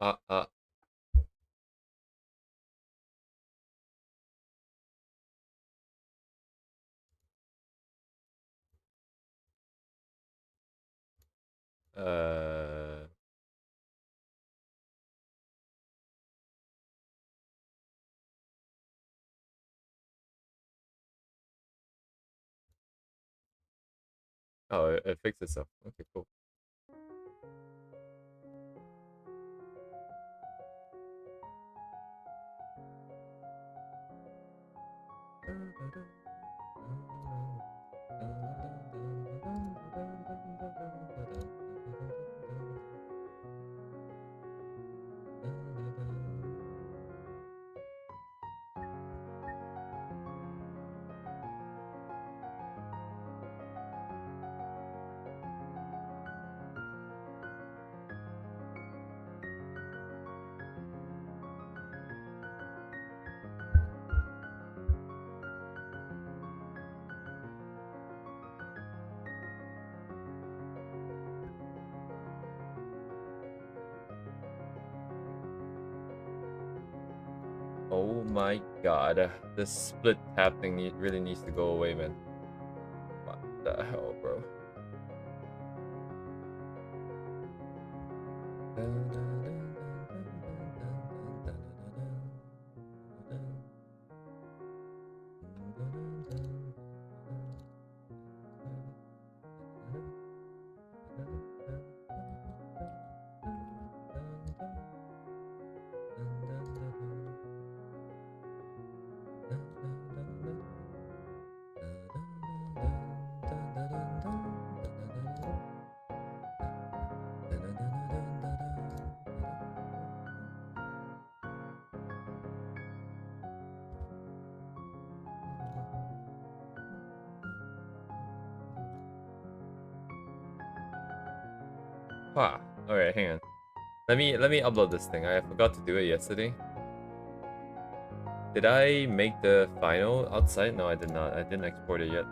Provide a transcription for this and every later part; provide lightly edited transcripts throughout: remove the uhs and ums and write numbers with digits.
Uh, uh, uh. Oh, it fixed itself. Okay, cool. Oh my god. This split tap thing really needs to go away, man. What the hell, bro? Huh. Alright, hang on. Let me upload this thing. I forgot to do it yesterday. Did I make the final outside? No, I did not. I didn't export it yet.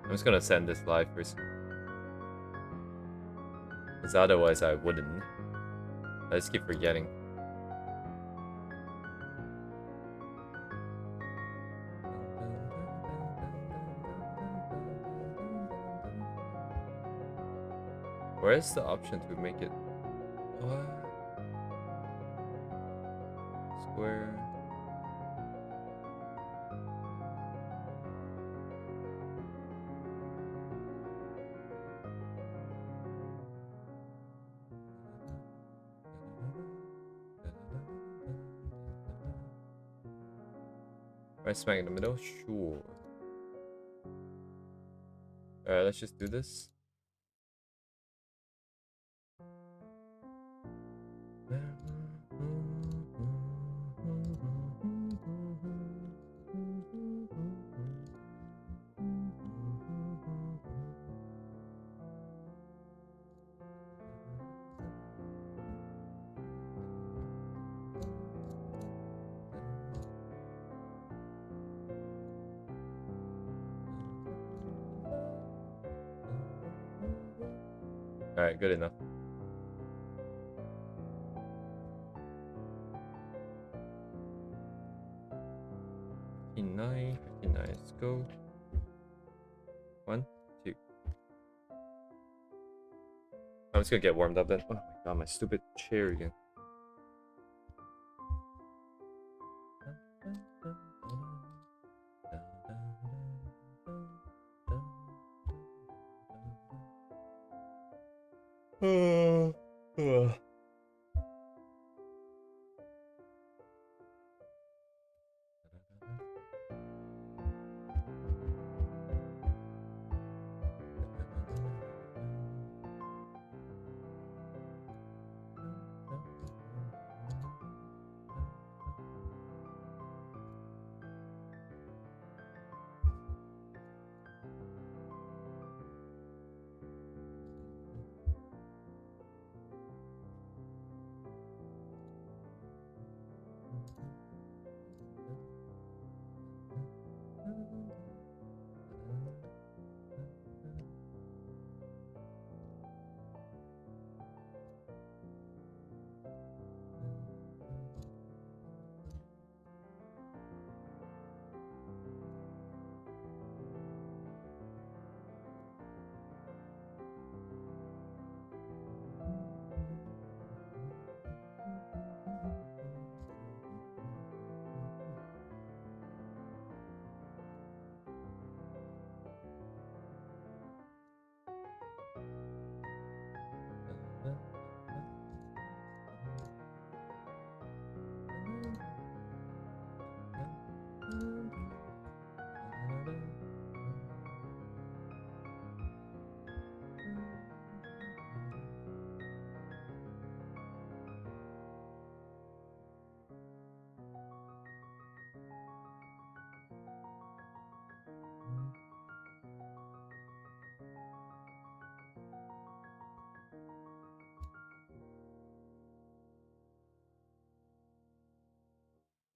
I'm just gonna send this live first. Because otherwise I wouldn't. I just keep forgetting. Where's the option to make it? What? Square. Right smack in the middle? Sure. Alright, let's just do this. Alright, good enough. 59, 59, let's go. 1, 2. I'm just gonna get warmed up then. Oh my god, my stupid chair again.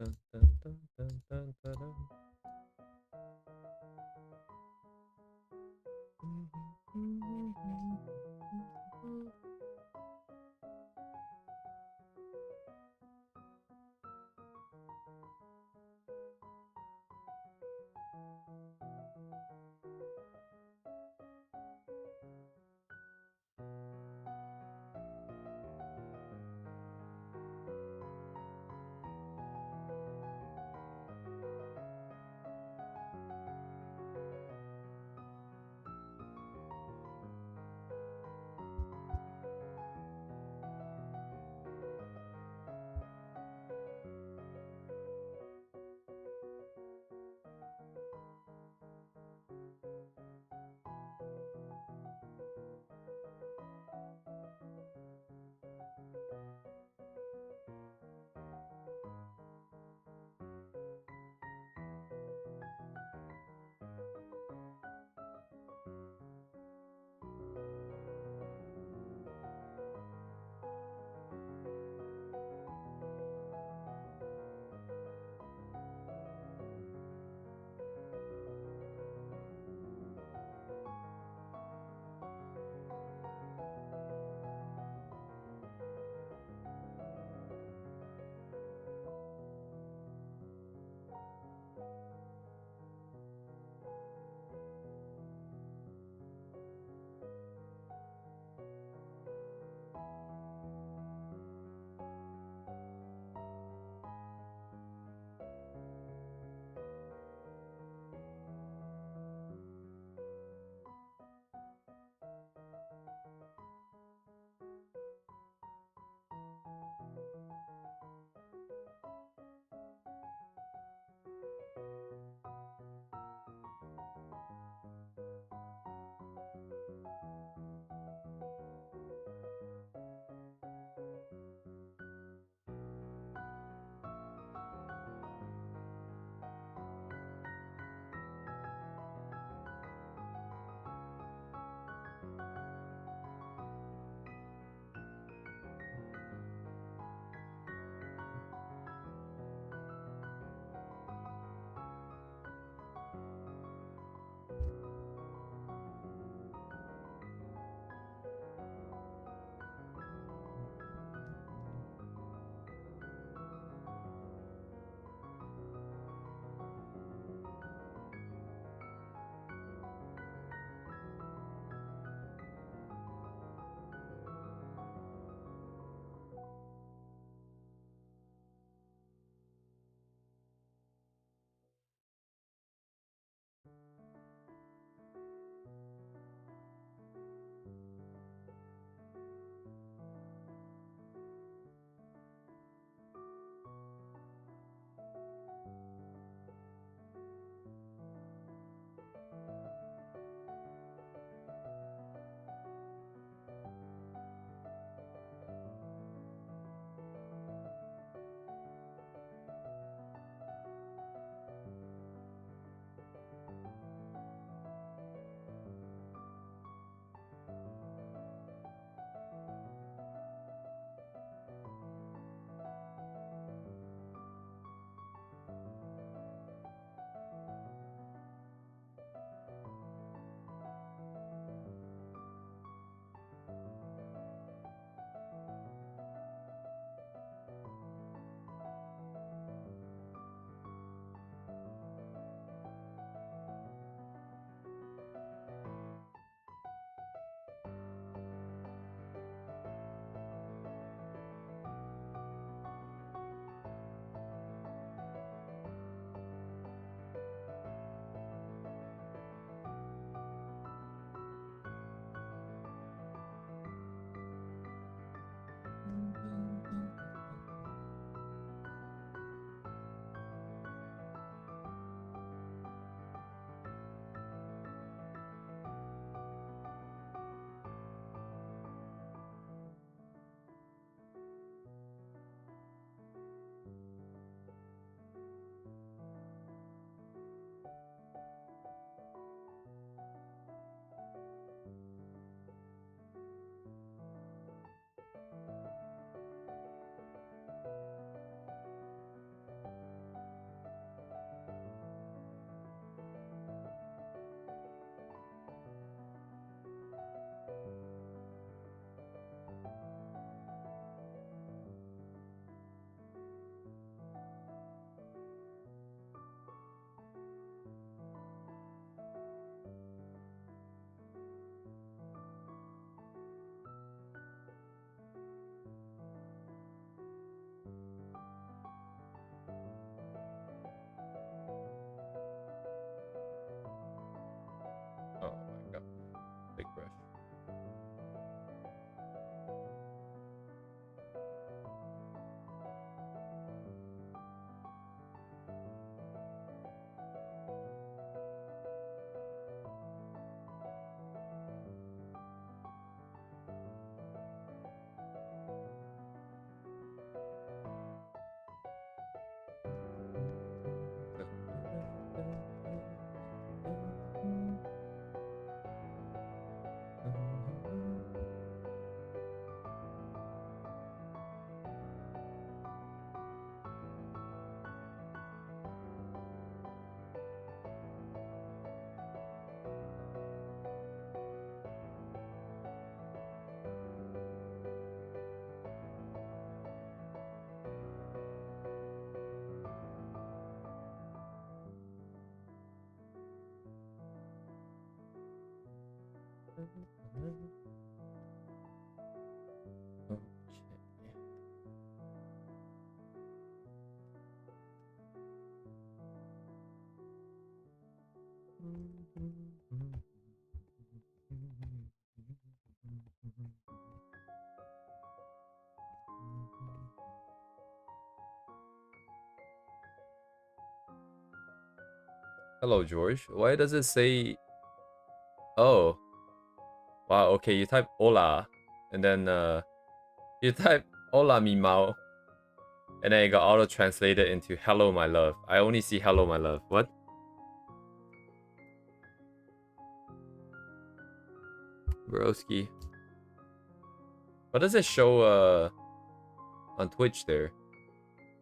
dun, dun, dun, dun, dun, dun, dun. Hello, George. Why does it say... Oh. Wow, okay, you type hola. And then, you type hola, mi mao. And then it got auto-translated into hello, my love. I only see hello, my love. What? Broski. What does it show, on Twitch there?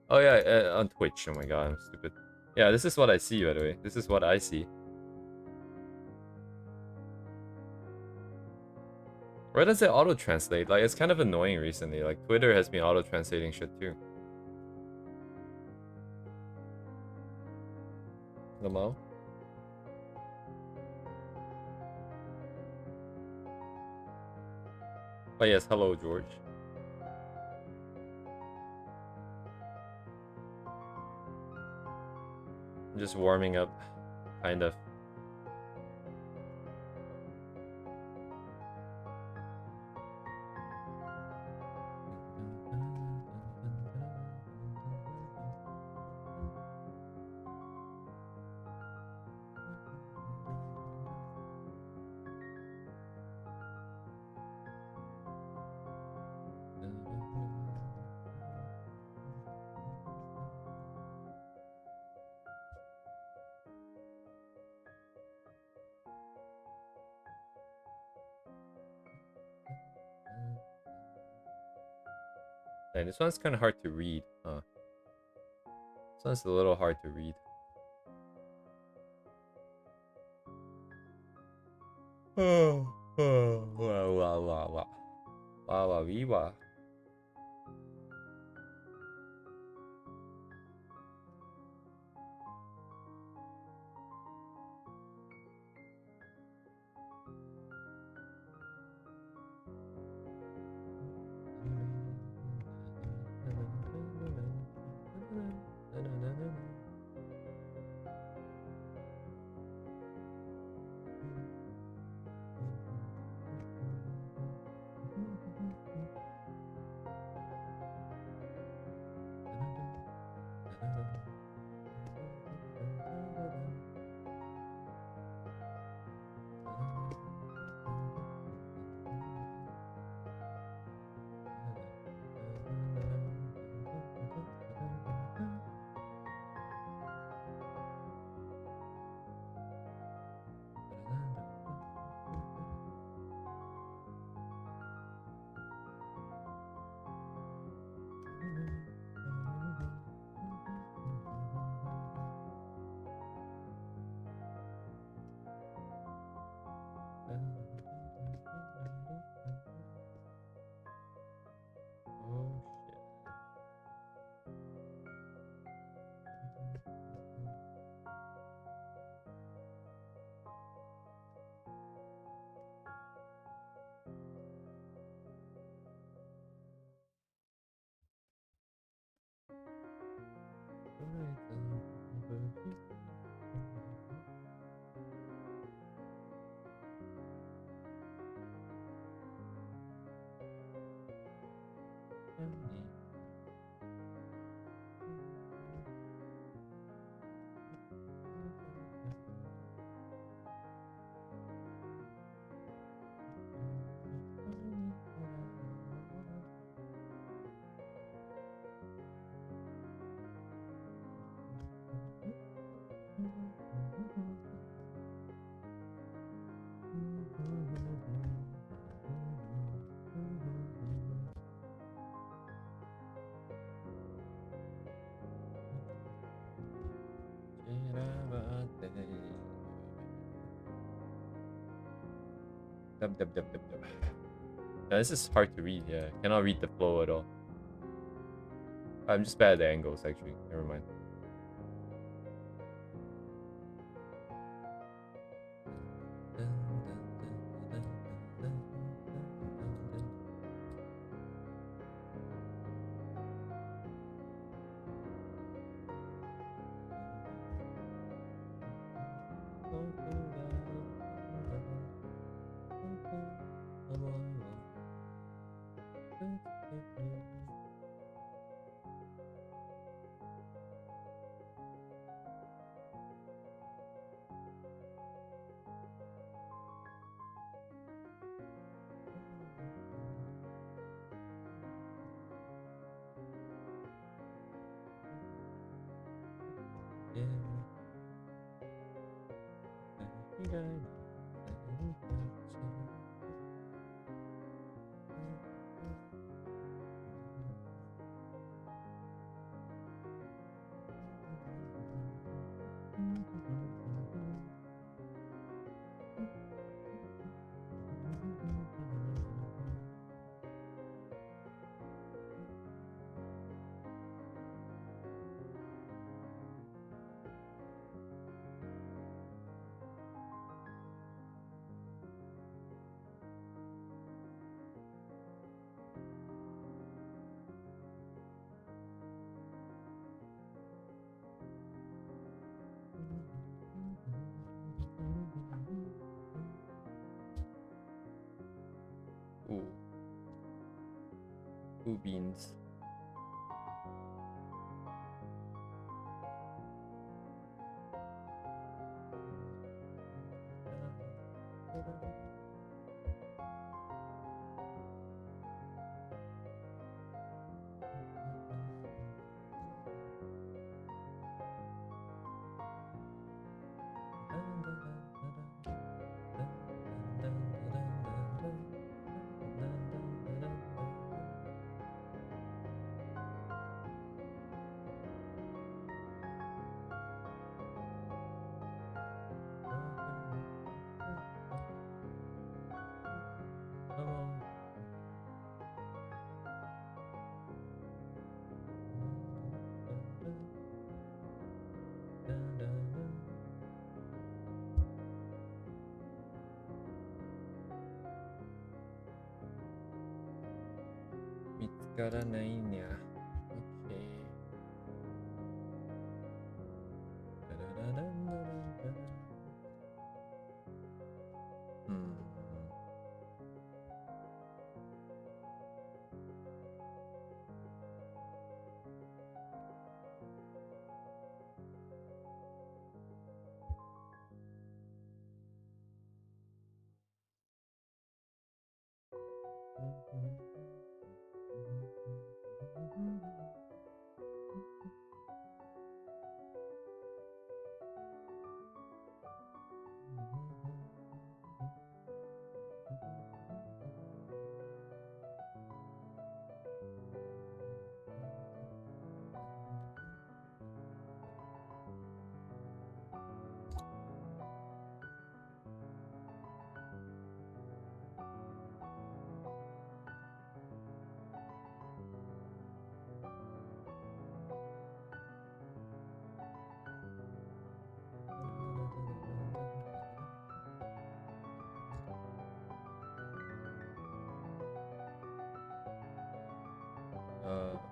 Oh, yeah, on Twitch. Oh my god, I'm stupid. Yeah, this is what I see, by the way. This is what I see. Where does it auto-translate? Like, it's kind of annoying recently. Like, Twitter has been auto-translating shit too. Lamo? But yes, hello, George. I'm just warming up, kind of. And this one's kind of hard to read, huh? This one's a little hard to read. Oh, wow, wow, wow, wow. Wow, wow, wee, wow. Oh, shit. Dub, dub, dub, dub, dub. Yeah, this is hard to read, yeah. Cannot read the flow at all. I'm just bad at the angles, actually. Never mind. Ooh. Ooh, beans. Mitskara nahi nya. Okay. Hmm.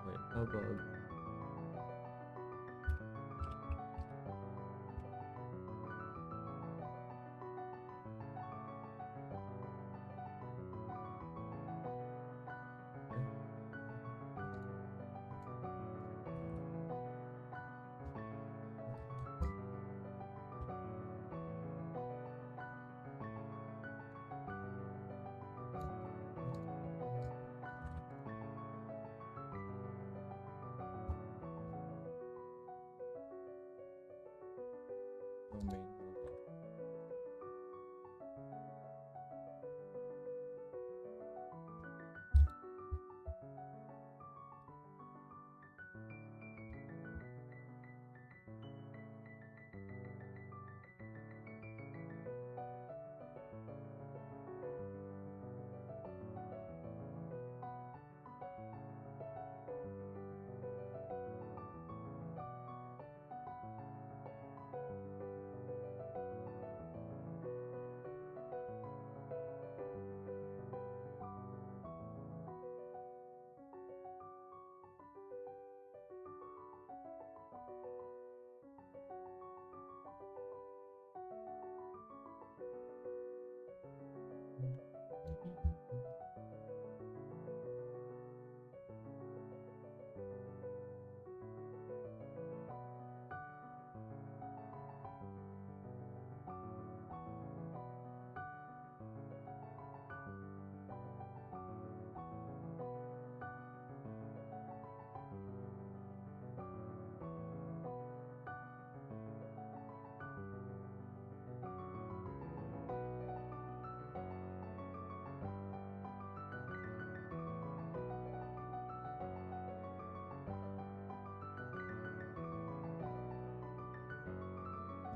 Wait, how about domain model?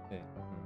对，嗯。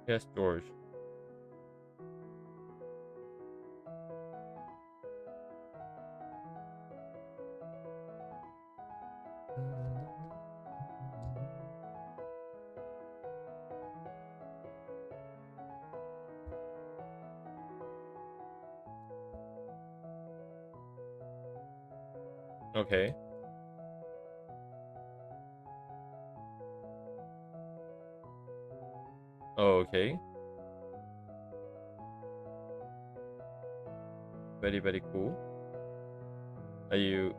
Yes, George. Okay. Oh, okay. Very, very cool. Are you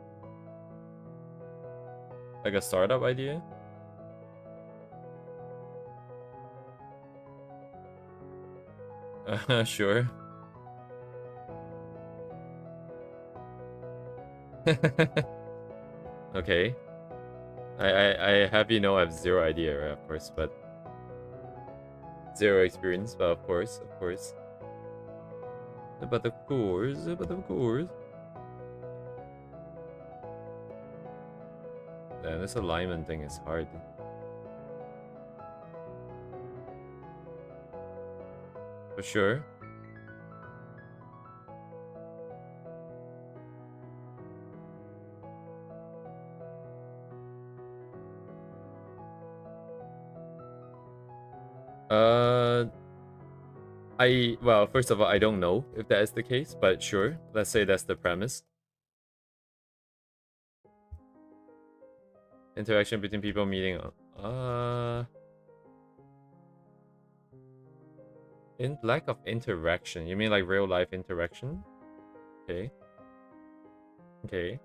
like a startup idea? Sure. Okay. I have I have zero idea, right? Of course, but zero experience, but of course, of course. But of course, but of course. Damn, this alignment thing is hard. For sure. Uh, well, first of all, I don't know if that is the case, but sure. Let's say that's the premise. Interaction between people meeting. In lack of interaction. You mean like real life interaction? Okay. Okay.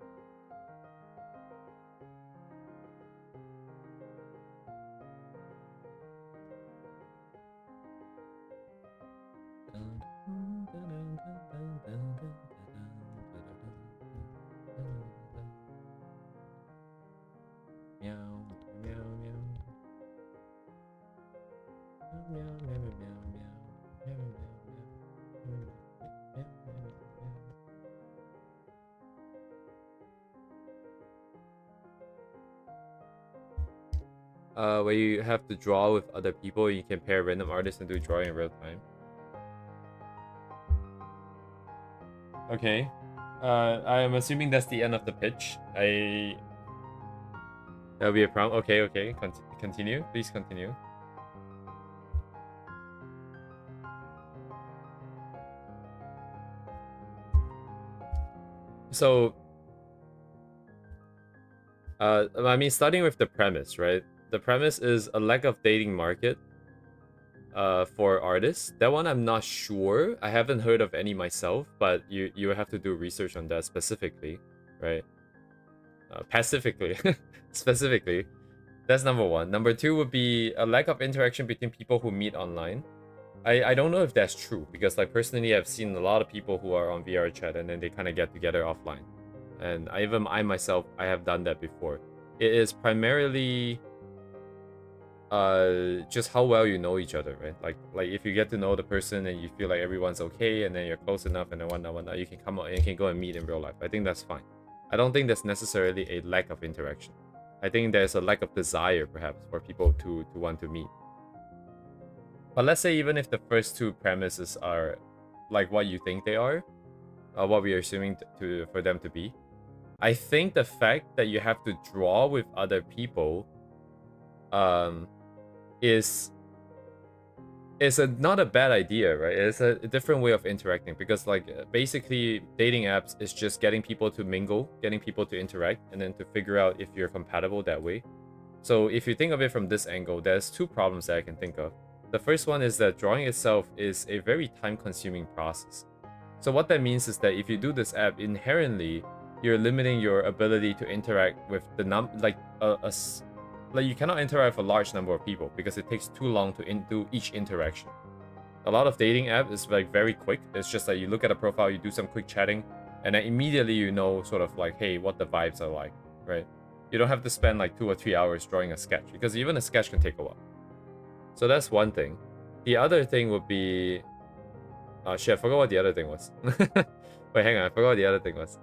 Where you have to draw with other people, you can pair random artists and do drawing in real time. Okay. I am assuming that's the end of the pitch. That'll be a problem. Okay, okay. Continue. Please continue. So, I mean, starting with the premise, right? The premise is a lack of dating market for artists. That one I'm not sure. I haven't heard of any myself, but you have to do research on that specifically, right? Pacifically, specifically. That's number one. Number two would be a lack of interaction between people who meet online. I don't know if that's true because like personally I've seen a lot of people who are on VR chat and then they kind of get together offline. And I myself I have done that before. It is primarily just how well you know each other, right? Like if you get to know the person and you feel like everyone's okay and then you're close enough and then whatnot, you can come out and you can go and meet in real life. I think that's fine. I don't think there's necessarily a lack of interaction. I think there's a lack of desire perhaps for people to want to meet. But let's say even if the first two premises are like what you think they are, what we are assuming for them to be, I think the fact that you have to draw with other people is not a bad idea, right? It's a different way of interacting because like basically dating apps is just getting people to mingle, getting people to interact, and then to figure out if you're compatible that way. So if you think of it from this angle, there's two problems that I can think of. The first one is that drawing itself is a very time-consuming process. So what that means is that if you do this app, inherently, you're limiting your ability to interact with the like you cannot interact with a large number of people because it takes too long to do each interaction. A lot of dating app is like very quick. It's just like you look at a profile, you do some quick chatting, and then immediately you know sort of like, hey, what the vibes are like, right? You don't have to spend like 2 or 3 hours drawing a sketch because even a sketch can take a while. So that's one thing. The other thing would be... Oh shit, I forgot what the other thing was. Wait, hang on, I forgot what the other thing was.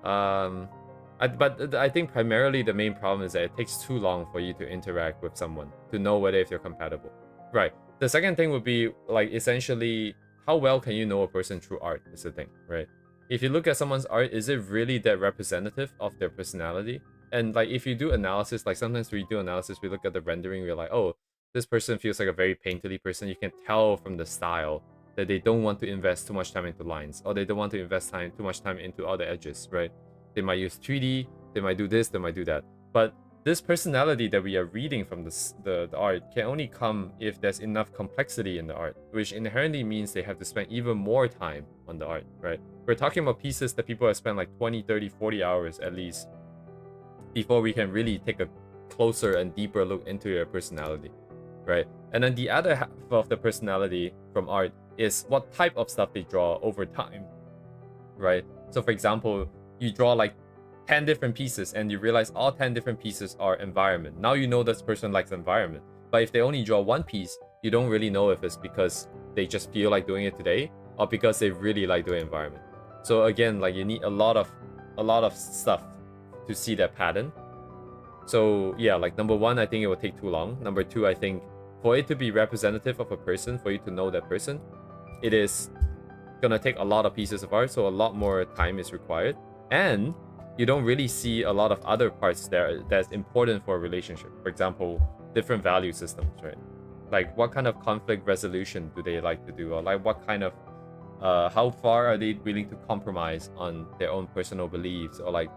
But I think primarily the main problem is that it takes too long for you to interact with someone to know whether if you're compatible. Right. The second thing would be like essentially how well can you know a person through art is the thing, right? If you look at someone's art, is it really that representative of their personality? And like if you do analysis, like sometimes we do analysis, we look at the rendering, we're like, oh, this person feels like a very painterly person. You can tell from the style that they don't want to invest too much time into lines, or they don't want to invest too much time into all the edges, right? They might use 3D, they might do this, they might do that. But this personality that we are reading from the art can only come if there's enough complexity in the art, which inherently means they have to spend even more time on the art, right? We're talking about pieces that people have spent like 20, 30, 40 hours at least before we can really take a closer and deeper look into your personality, right? And then the other half of the personality from art is what type of stuff they draw over time, right? So for example, you draw like 10 different pieces and you realize all 10 different pieces are environment. Now you know this person likes environment. But if they only draw one piece, you don't really know if it's because they just feel like doing it today or because they really like doing environment. So again, like you need a lot of stuff to see that pattern. So yeah, like number one, I think it will take too long. Number two, I think for it to be representative of a person, for you to know that person, it is gonna take a lot of pieces of art, so a lot more time is required. And you don't really see a lot of other parts there that's important for a relationship. For example, different value systems, right? Like what kind of conflict resolution do they like to do? Or like what kind of, how far are they willing to compromise on their own personal beliefs? Or like,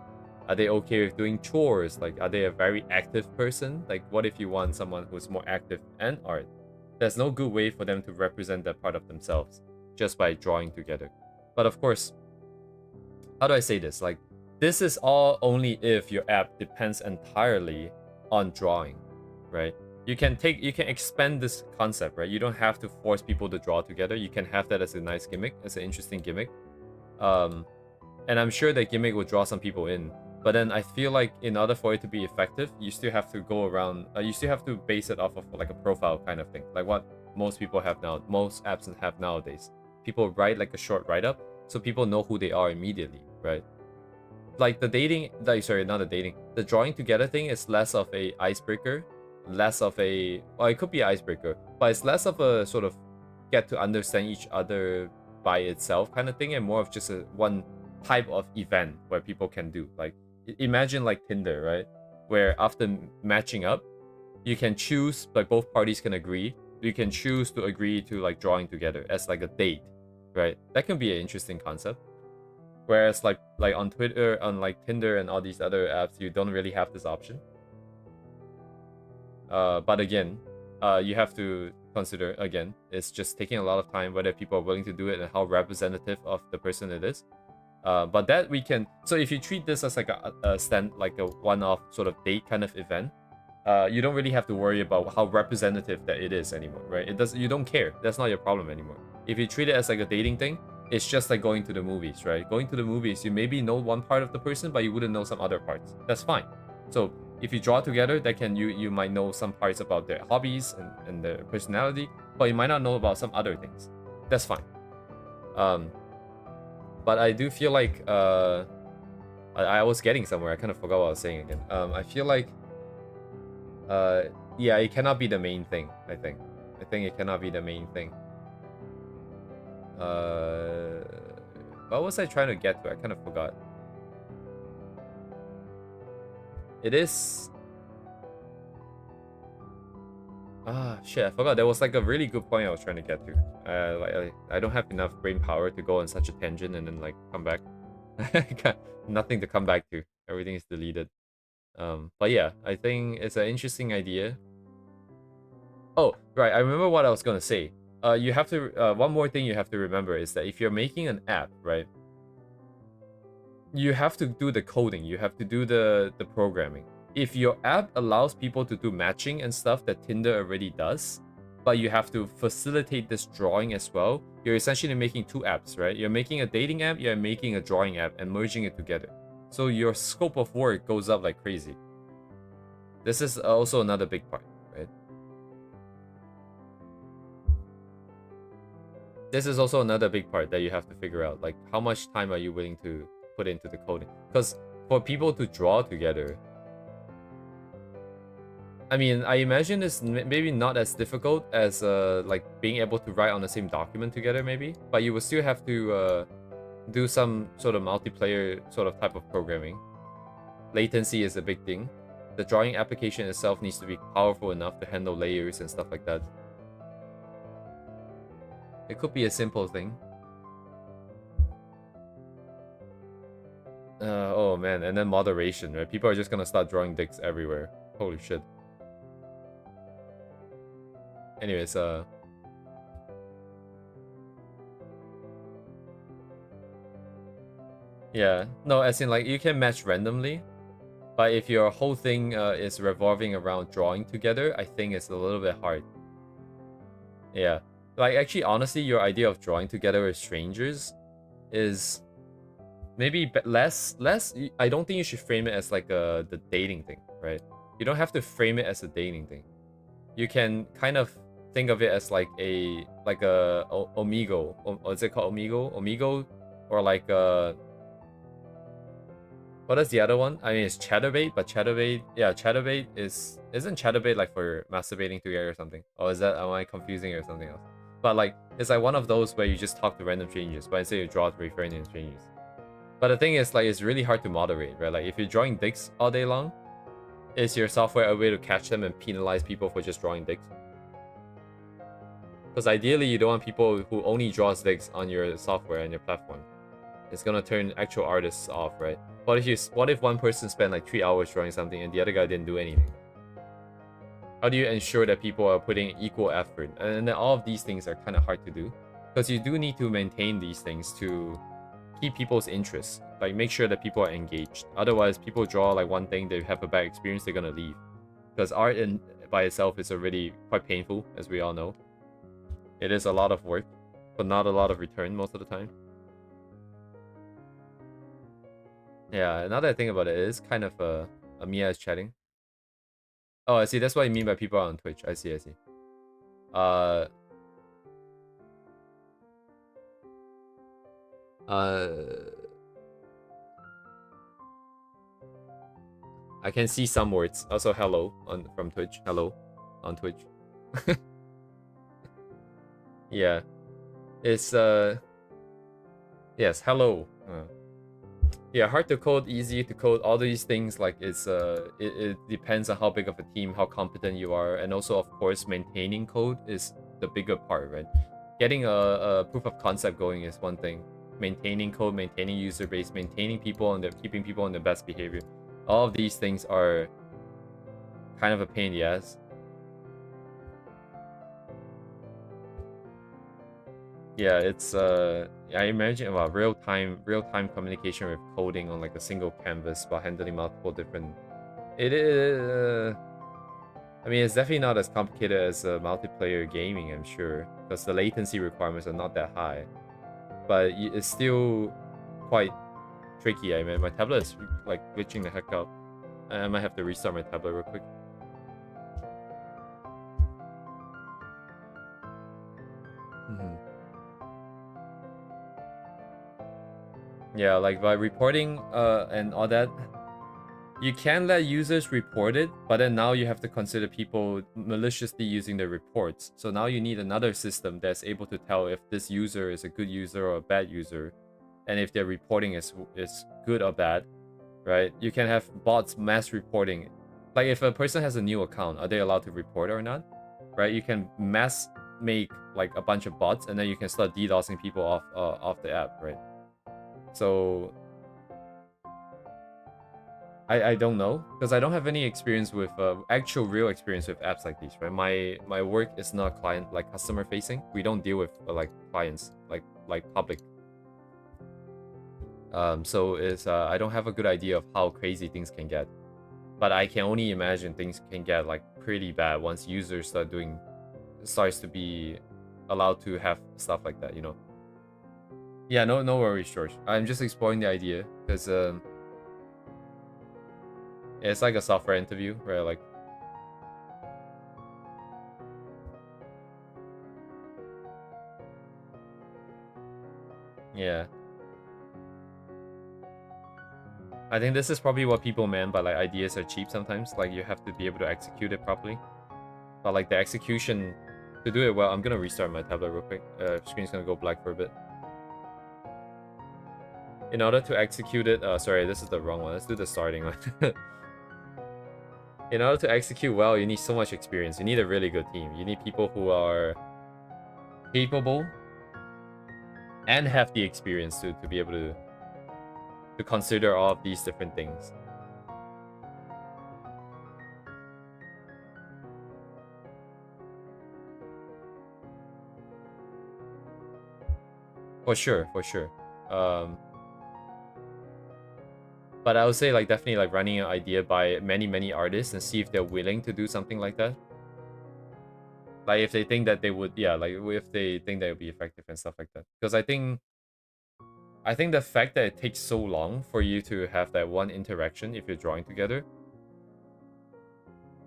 are they okay with doing chores? Like, are they a very active person? Like, what if you want someone who's more active and art? There's no good way for them to represent that part of themselves just by drawing together. But of course, how do I say this? Like, this is all only if your app depends entirely on drawing, right? You can expand this concept, right? You don't have to force people to draw together. You can have that as a nice gimmick, as an interesting gimmick. And I'm sure that gimmick will draw some people in. But then I feel like in order for it to be effective, you still have to go around, you still have to base it off of like a profile kind of thing. Like what most people have now, most apps have nowadays. People write like a short write-up, so people know who they are immediately, right? Like the dating, like, sorry, not the dating. The drawing together thing is less of a icebreaker, less of a, well, it could be an icebreaker, but it's less of a sort of get to understand each other by itself kind of thing, and more of just a one type of event where people can do. Like, imagine like Tinder, right? Where after matching up, you can choose, like both parties can agree. You can choose to agree to like drawing together as like a date, right? That can be an interesting concept. Whereas like on Twitter, on like Tinder and all these other apps, you don't really have this option. But again, you have to consider, again, it's just taking a lot of time, whether people are willing to do it and how representative of the person it is. But that we can, so if you treat this as like a one-off sort of date kind of event, you don't really have to worry about how representative that it is anymore, right? You don't care. That's not your problem anymore. If you treat it as like a dating thing, it's just like going to the movies, right? Going to the movies, you maybe know one part of the person, but you wouldn't know some other parts. That's fine. So if you draw together, that can you might know some parts about their hobbies and their personality, but you might not know about some other things. That's fine. But I do feel like I was getting somewhere. I kind of forgot what I was saying again. I feel like yeah, it cannot be the main thing. I think it cannot be the main thing. What was I trying to get to? I kind of forgot. It is... shit, I forgot. There was like a really good point I was trying to get to. I don't have enough brain power to go on such a tangent and then like come back. Nothing to come back to. Everything is deleted. But yeah, I think it's an interesting idea. Oh, right. I remember what I was gonna say. You have to, one more thing you have to remember is that if you're making an app, right, you have to do the coding, you have to do the programming. If your app allows people to do matching and stuff that Tinder already does, but you have to facilitate this drawing as well, you're essentially making two apps, right? You're making a dating app, you're making a drawing app, and merging it together. So your scope of work goes up like crazy. This is also another big part, right? This is also another big part that you have to figure out. Like, how much time are you willing to put into the coding? Because for people to draw together, I mean, I imagine it's maybe not as difficult as like being able to write on the same document together, maybe. But you will still have to do some sort of multiplayer sort of type of programming. Latency is a big thing. The drawing application itself needs to be powerful enough to handle layers and stuff like that. It could be a simple thing. Oh man, and then moderation, right? People are just gonna start drawing dicks everywhere. Holy shit. Anyways, yeah, no, as in like you can match randomly, but if your whole thing is revolving around drawing together, I think it's a little bit hard. Yeah. Like, actually, honestly, your idea of drawing together with strangers is maybe less. I don't think you should frame it as like the dating thing, right? You don't have to frame it as a dating thing. You can kind of think of it as like a Omigo. Or is it called Omigo? Omigo, or like what is the other one? I mean, it's Chaturbate, but Chaturbate, yeah, Chaturbate isn't Chaturbate like for masturbating together or something? Or am I confusing it or something else? But like, it's like one of those where you just talk to random strangers, but instead you draw to referring to strangers. But the thing is, like, it's really hard to moderate, right? Like, if you're drawing dicks all day long, is your software a way to catch them and penalize people for just drawing dicks? Because ideally, you don't want people who only draws dicks on your software and your platform. It's gonna turn actual artists off, right? What if one person spent like 3 hours drawing something and the other guy didn't do anything? How do you ensure that people are putting equal effort? And then all of these things are kind of hard to do because you do need to maintain these things to keep people's interest. Like make sure that people are engaged. Otherwise, people draw like one thing, they have a bad experience, they're gonna leave. Because art by itself is already quite painful, as we all know. It is a lot of work, but not a lot of return most of the time. Yeah, now that I think about it, it is kind of a Mia is chatting. Oh, I see. That's what you mean by people are on Twitch. I see. Uh, I can see some words. Also, hello from Twitch. Hello on Twitch. Yeah, it's yes, hello. Yeah, hard to code, easy to code. All these things, like it depends on how big of a team, how competent you are, and also of course maintaining code is the bigger part, right? Getting a proof of concept going is one thing. Maintaining code, maintaining user base, maintaining people and keeping people in the best behavior. All of these things are kind of a pain in the ass. Yeah, it's I imagine real-time communication with coding on like a single canvas while handling multiple different. It is. I mean, it's definitely not as complicated as multiplayer gaming, I'm sure, because the latency requirements are not that high. But it's still quite tricky. I mean, my tablet is like glitching the heck out. I might have to restart my tablet real quick. Yeah, like by reporting and all that, you can let users report it, but then now you have to consider people maliciously using the reports. So now you need another system that's able to tell if this user is a good user or a bad user, and if their reporting is good or bad, right? You can have bots mass reporting. Like if a person has a new account, are they allowed to report or not? Right? You can mass make like a bunch of bots, and then you can start DDoSing people off the app, right? So I don't know, because I don't have any experience with actual real experience with apps like these, right? My work is not client like customer facing. We don't deal with like clients like public. So it's I don't have a good idea of how crazy things can get, but I can only imagine things can get like pretty bad once users starts to be allowed to have stuff like that, you know. Yeah, no worries, George. I'm just exploring the idea because it's like a software interview, right? Like, yeah. I think this is probably what people meant by like ideas are cheap sometimes. Like you have to be able to execute it properly. But like the execution, to do it well, I'm gonna restart my tablet real quick. Screen's gonna go black for a bit. In order to execute it, sorry, this is the wrong one. Let's do the starting one. In order to execute well, you need so much experience. You need a really good team. You need people who are capable and have the experience to be able to consider all of these different things. For sure. But I would say like definitely like running an idea by many artists and see if they're willing to do something like that. Like if they think that they would, yeah, like if they think that would be effective and stuff like that. Because I think the fact that it takes so long for you to have that one interaction if you're drawing together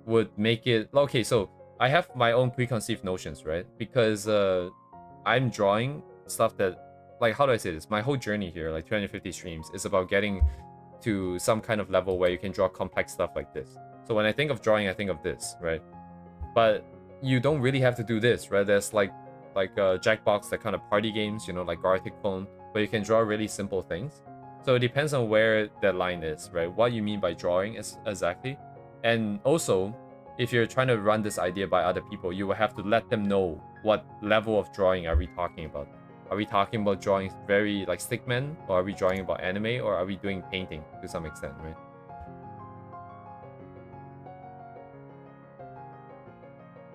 would make it okay. So I have my own preconceived notions, right? Because I'm drawing stuff that, like, how do I say this? My whole journey here, like 250 streams, is about getting to some kind of level where you can draw complex stuff like this. So when I think of drawing, I think of this, right? But you don't really have to do this, right? There's like Jackbox, that kind of party games, you know, like Gartic Phone, where you can draw really simple things. So it depends on where that line is, right? What you mean by drawing is exactly. And also, if you're trying to run this idea by other people, you will have to let them know what level of drawing are we talking about. Are we talking about drawing very like stickman, or are we drawing about anime, or are we doing painting to some extent, right?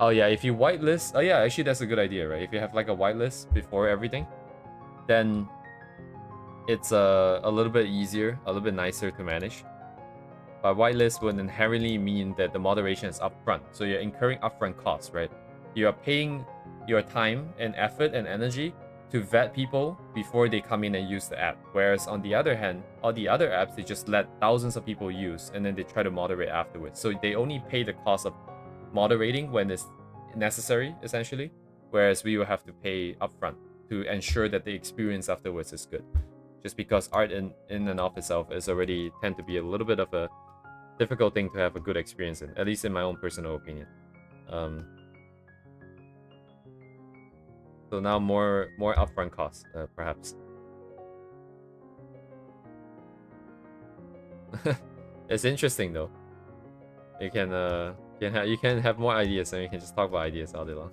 Oh yeah, if you whitelist, oh yeah, actually that's a good idea, right? If you have like a whitelist before everything, then it's a little bit easier, a little bit nicer to manage. But whitelist would inherently mean that the moderation is upfront, so you're incurring upfront costs, right? You are paying your time and effort and energy to vet people before they come in and use the app. Whereas on the other hand, all the other apps, they just let thousands of people use and then they try to moderate afterwards. So they only pay the cost of moderating when it's necessary, essentially. Whereas we will have to pay upfront to ensure that the experience afterwards is good. Just because art in and of itself is already tend to be a little bit of a difficult thing to have a good experience in, at least in my own personal opinion. So now more upfront costs, perhaps. It's interesting though. You can have more ideas and you can just talk about ideas all day long.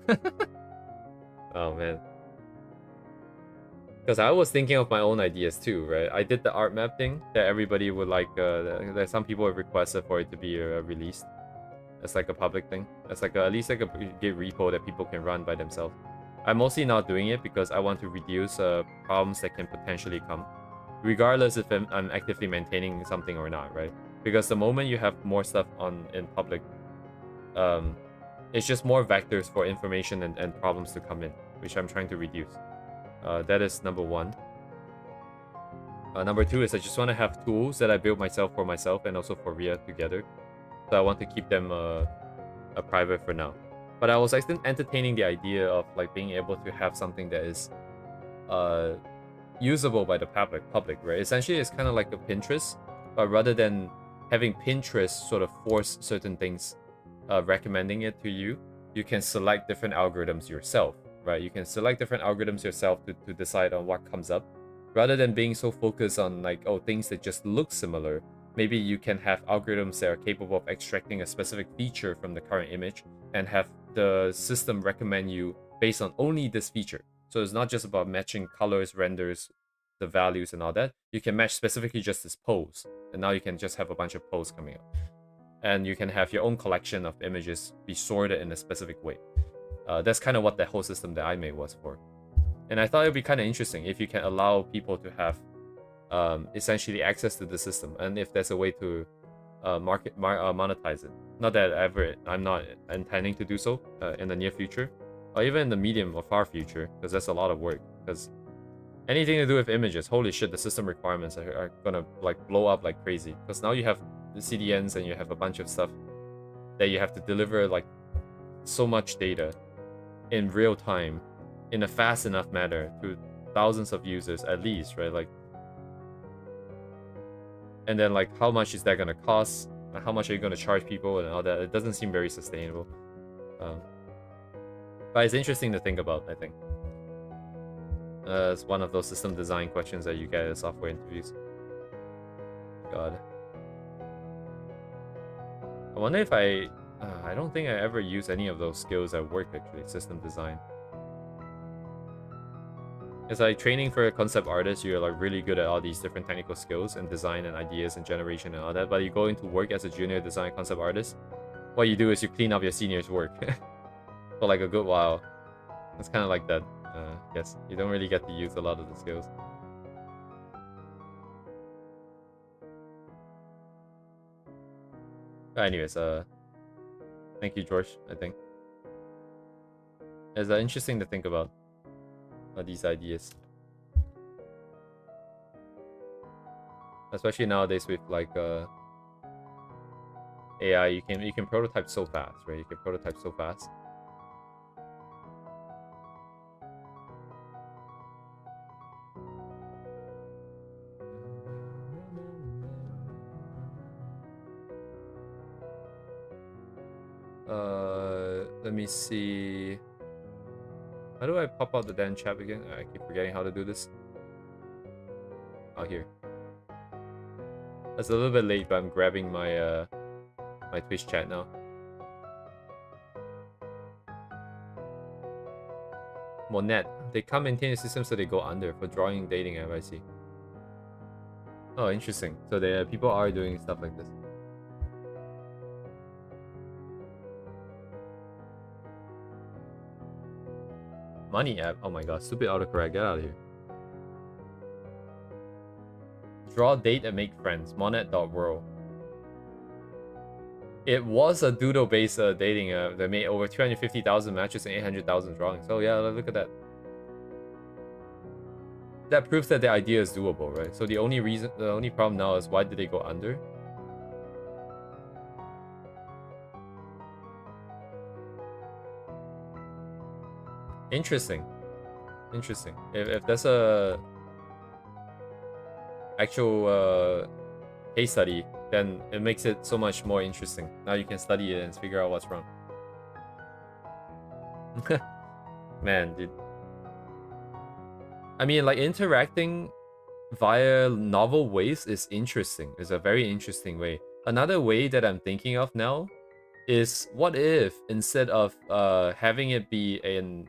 Oh man. Because I was thinking of my own ideas too, right? I did the art map thing that everybody would like. That some people have requested for it to be released. It's like a public thing. It's like at least like a Git repo that people can run by themselves. I'm mostly not doing it because I want to reduce problems that can potentially come, regardless if I'm actively maintaining something or not, right? Because the moment you have more stuff in public, it's just more vectors for information and problems to come in, which I'm trying to reduce. That is number one. Number two is I just want to have tools that I build myself for myself and also for Ria together. So I want to keep them private for now. But I was actually entertaining the idea of like being able to have something that is usable by the public, right? Essentially, it's kind of like a Pinterest, but rather than having Pinterest sort of force certain things, recommending it to you, you can select different algorithms yourself, right? You can select different algorithms yourself to decide on what comes up, rather than being so focused on like, oh, things that just look similar. Maybe you can have algorithms that are capable of extracting a specific feature from the current image and have the system recommend you based on only this feature. So it's not just about matching colors, renders, the values and all that. You can match specifically just this pose. And now you can just have a bunch of poses coming up. And you can have your own collection of images be sorted in a specific way. That's kind of what that whole system that I made was for. And I thought it would be kind of interesting if you can allow people to have essentially access to the system, and if there's a way to monetize it. Not that I'm not intending to do so in the near future, or even in the medium or far future, because that's a lot of work. Because anything to do with images, holy shit, the system requirements are gonna like blow up like crazy. Because now you have the CDNs and you have a bunch of stuff that you have to deliver like so much data in real time in a fast enough manner to thousands of users at least, right? Like, and then like how much is that gonna cost? How much are you gonna charge people and all that? It doesn't seem very sustainable. But it's interesting to think about, I think. It's one of those system design questions that you get at software interviews. God. I wonder if I don't think I ever use any of those skills at work, actually, system design. It's like training for a concept artist, you're like really good at all these different technical skills and design and ideas and generation and all that, but you go into work as a junior design concept artist, what you do is you clean up your senior's work for like a good while. It's kind of like that. Yes, you don't really get to use a lot of the skills. But anyways, thank you, George, I think. It's interesting to think about these ideas. Especially nowadays with like AI, you can prototype so fast, right? You can prototype so fast. Let me see. How do I pop out the damn chat again? I keep forgetting how to do this. Oh, here. That's a little bit late, but I'm grabbing my my Twitch chat now. Monet. They can't maintain the system, so they go under for drawing dating app, I see. Oh, interesting. So people are doing stuff like this. Money app. Oh my god, stupid autocorrect. Get out of here. Draw, date, and make friends. Monet.world. It was a doodle-based dating app that made over 250,000 matches and 800,000 drawings. Oh yeah, look at that. That proves that the idea is doable, right? So the only problem now is why did they go under? Interesting. Interesting. If that's a actual case study, then it makes it so much more interesting. Now you can study it and figure out what's wrong. Man, dude. I mean, like, interacting via novel ways is interesting. It's a very interesting way. Another way that I'm thinking of now is, what if instead of having it be an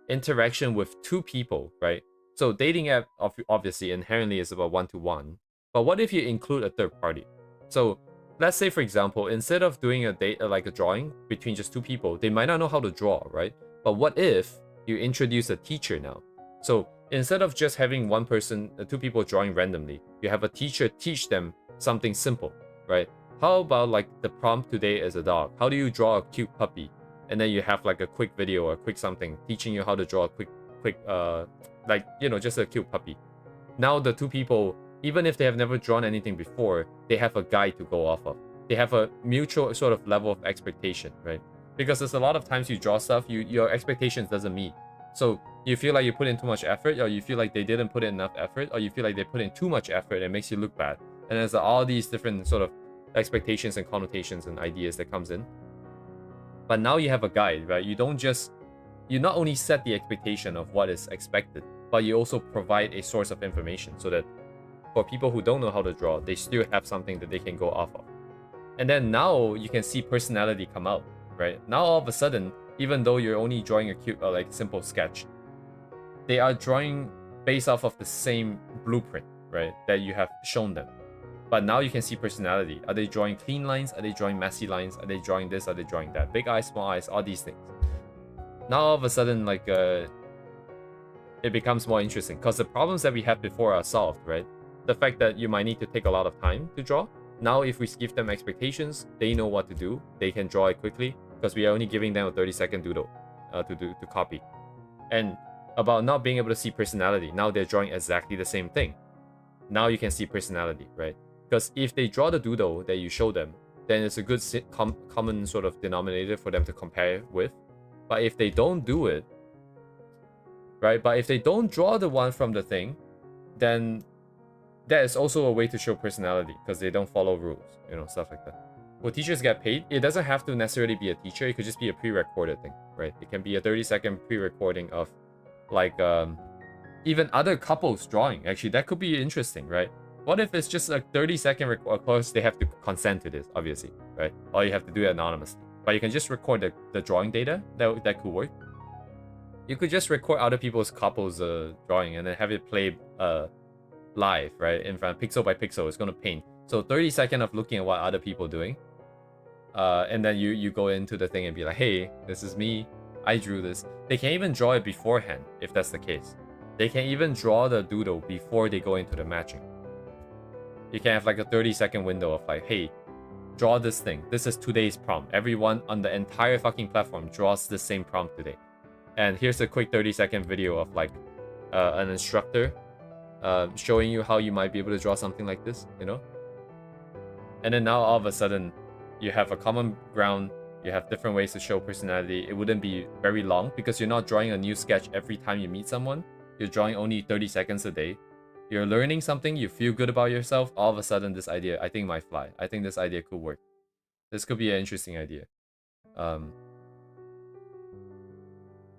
interaction with two people, right? So dating app obviously inherently is about one-to-one. But what if you include a third party? So let's say, for example, instead of doing a date like a drawing between just two people, they might not know how to draw, right? But what if you introduce a teacher now? So instead of just having one person, two people drawing randomly, you have a teacher teach them something simple, right? How about like the prompt today is a dog? How do you draw a cute puppy? And then you have like a quick video or a quick something teaching you how to draw a quick like, you know, just a cute puppy. Now the two people, even if they have never drawn anything before, they have a guide to go off of. They have a mutual sort of level of expectation, right? Because there's a lot of times you draw stuff, your expectations doesn't meet. So you feel like you put in too much effort, or you feel like they didn't put in enough effort, or you feel like they put in too much effort and it makes you look bad. And there's all these different sort of expectations and connotations and ideas that comes in. But now you have a guide, right? You not only set the expectation of what is expected, but you also provide a source of information so that for people who don't know how to draw, they still have something that they can go off of. And then now you can see personality come out, right? Now all of a sudden, even though you're only drawing a cute, like simple sketch, they are drawing based off of the same blueprint, right? That you have shown them. But now you can see personality. Are they drawing clean lines? Are they drawing messy lines? Are they drawing this? Are they drawing that? Big eyes, small eyes, all these things. Now all of a sudden, like, it becomes more interesting because the problems that we had before are solved, right? The fact that you might need to take a lot of time to draw. Now, if we give them expectations, they know what to do. They can draw it quickly because we are only giving them a 30-second doodle to copy. And about not being able to see personality, now they're drawing exactly the same thing. Now you can see personality, right? Because if they draw the doodle that you show them, then it's a good common sort of denominator for them to compare with. But if they don't do it, right? But if they don't draw the one from the thing, then that is also a way to show personality because they don't follow rules, you know, stuff like that. Will teachers get paid? It doesn't have to necessarily be a teacher. It could just be a pre-recorded thing, right? It can be a 30-second pre-recording of, like, even other couples drawing. Actually, that could be interesting, right? What if it's just a 30-second record? Of course, they have to consent to this, obviously, right? Or you have to do it anonymously. But you can just record the drawing data. That could work. You could just record other people's couples drawing and then have it play live, right? In front, pixel by pixel. It's going to paint. So 30 seconds of looking at what other people are doing. And then you go into the thing and be like, hey, this is me. I drew this. They can even draw it beforehand, if that's the case. They can even draw the doodle before they go into the matching. You can have like a 30-second window of like, hey, draw this thing. This is today's prompt. Everyone on the entire fucking platform draws the same prompt today. And here's a quick 30-second video of like an instructor showing you how you might be able to draw something like this, you know? And then now all of a sudden, you have a common ground. You have different ways to show personality. It wouldn't be very long because you're not drawing a new sketch every time you meet someone. You're drawing only 30 seconds a day. You're learning something. You feel good about yourself. All of a sudden, this idea, I think, might fly. I think this idea could work. This could be an interesting idea.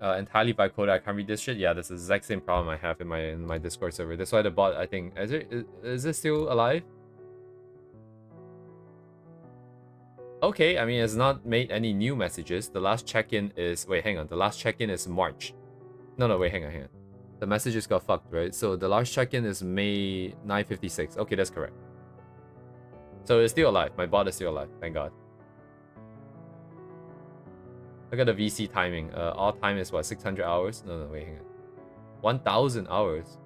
Entirely by code, I can't read this shit. Yeah, that's the exact same problem I have in my Discord server. That's why the bot, I think, is it still alive? Okay, I mean, it's not made any new messages. The last check-in is... Wait, hang on. The last check-in is March. No, wait, hang on. The messages got fucked, right? So the last check-in is May 9:56. Okay, that's correct. So it's still alive. My bot is still alive. Thank God. Look at the VC timing. All time is what, 600 hours? No, wait, hang on. 1,000 hours.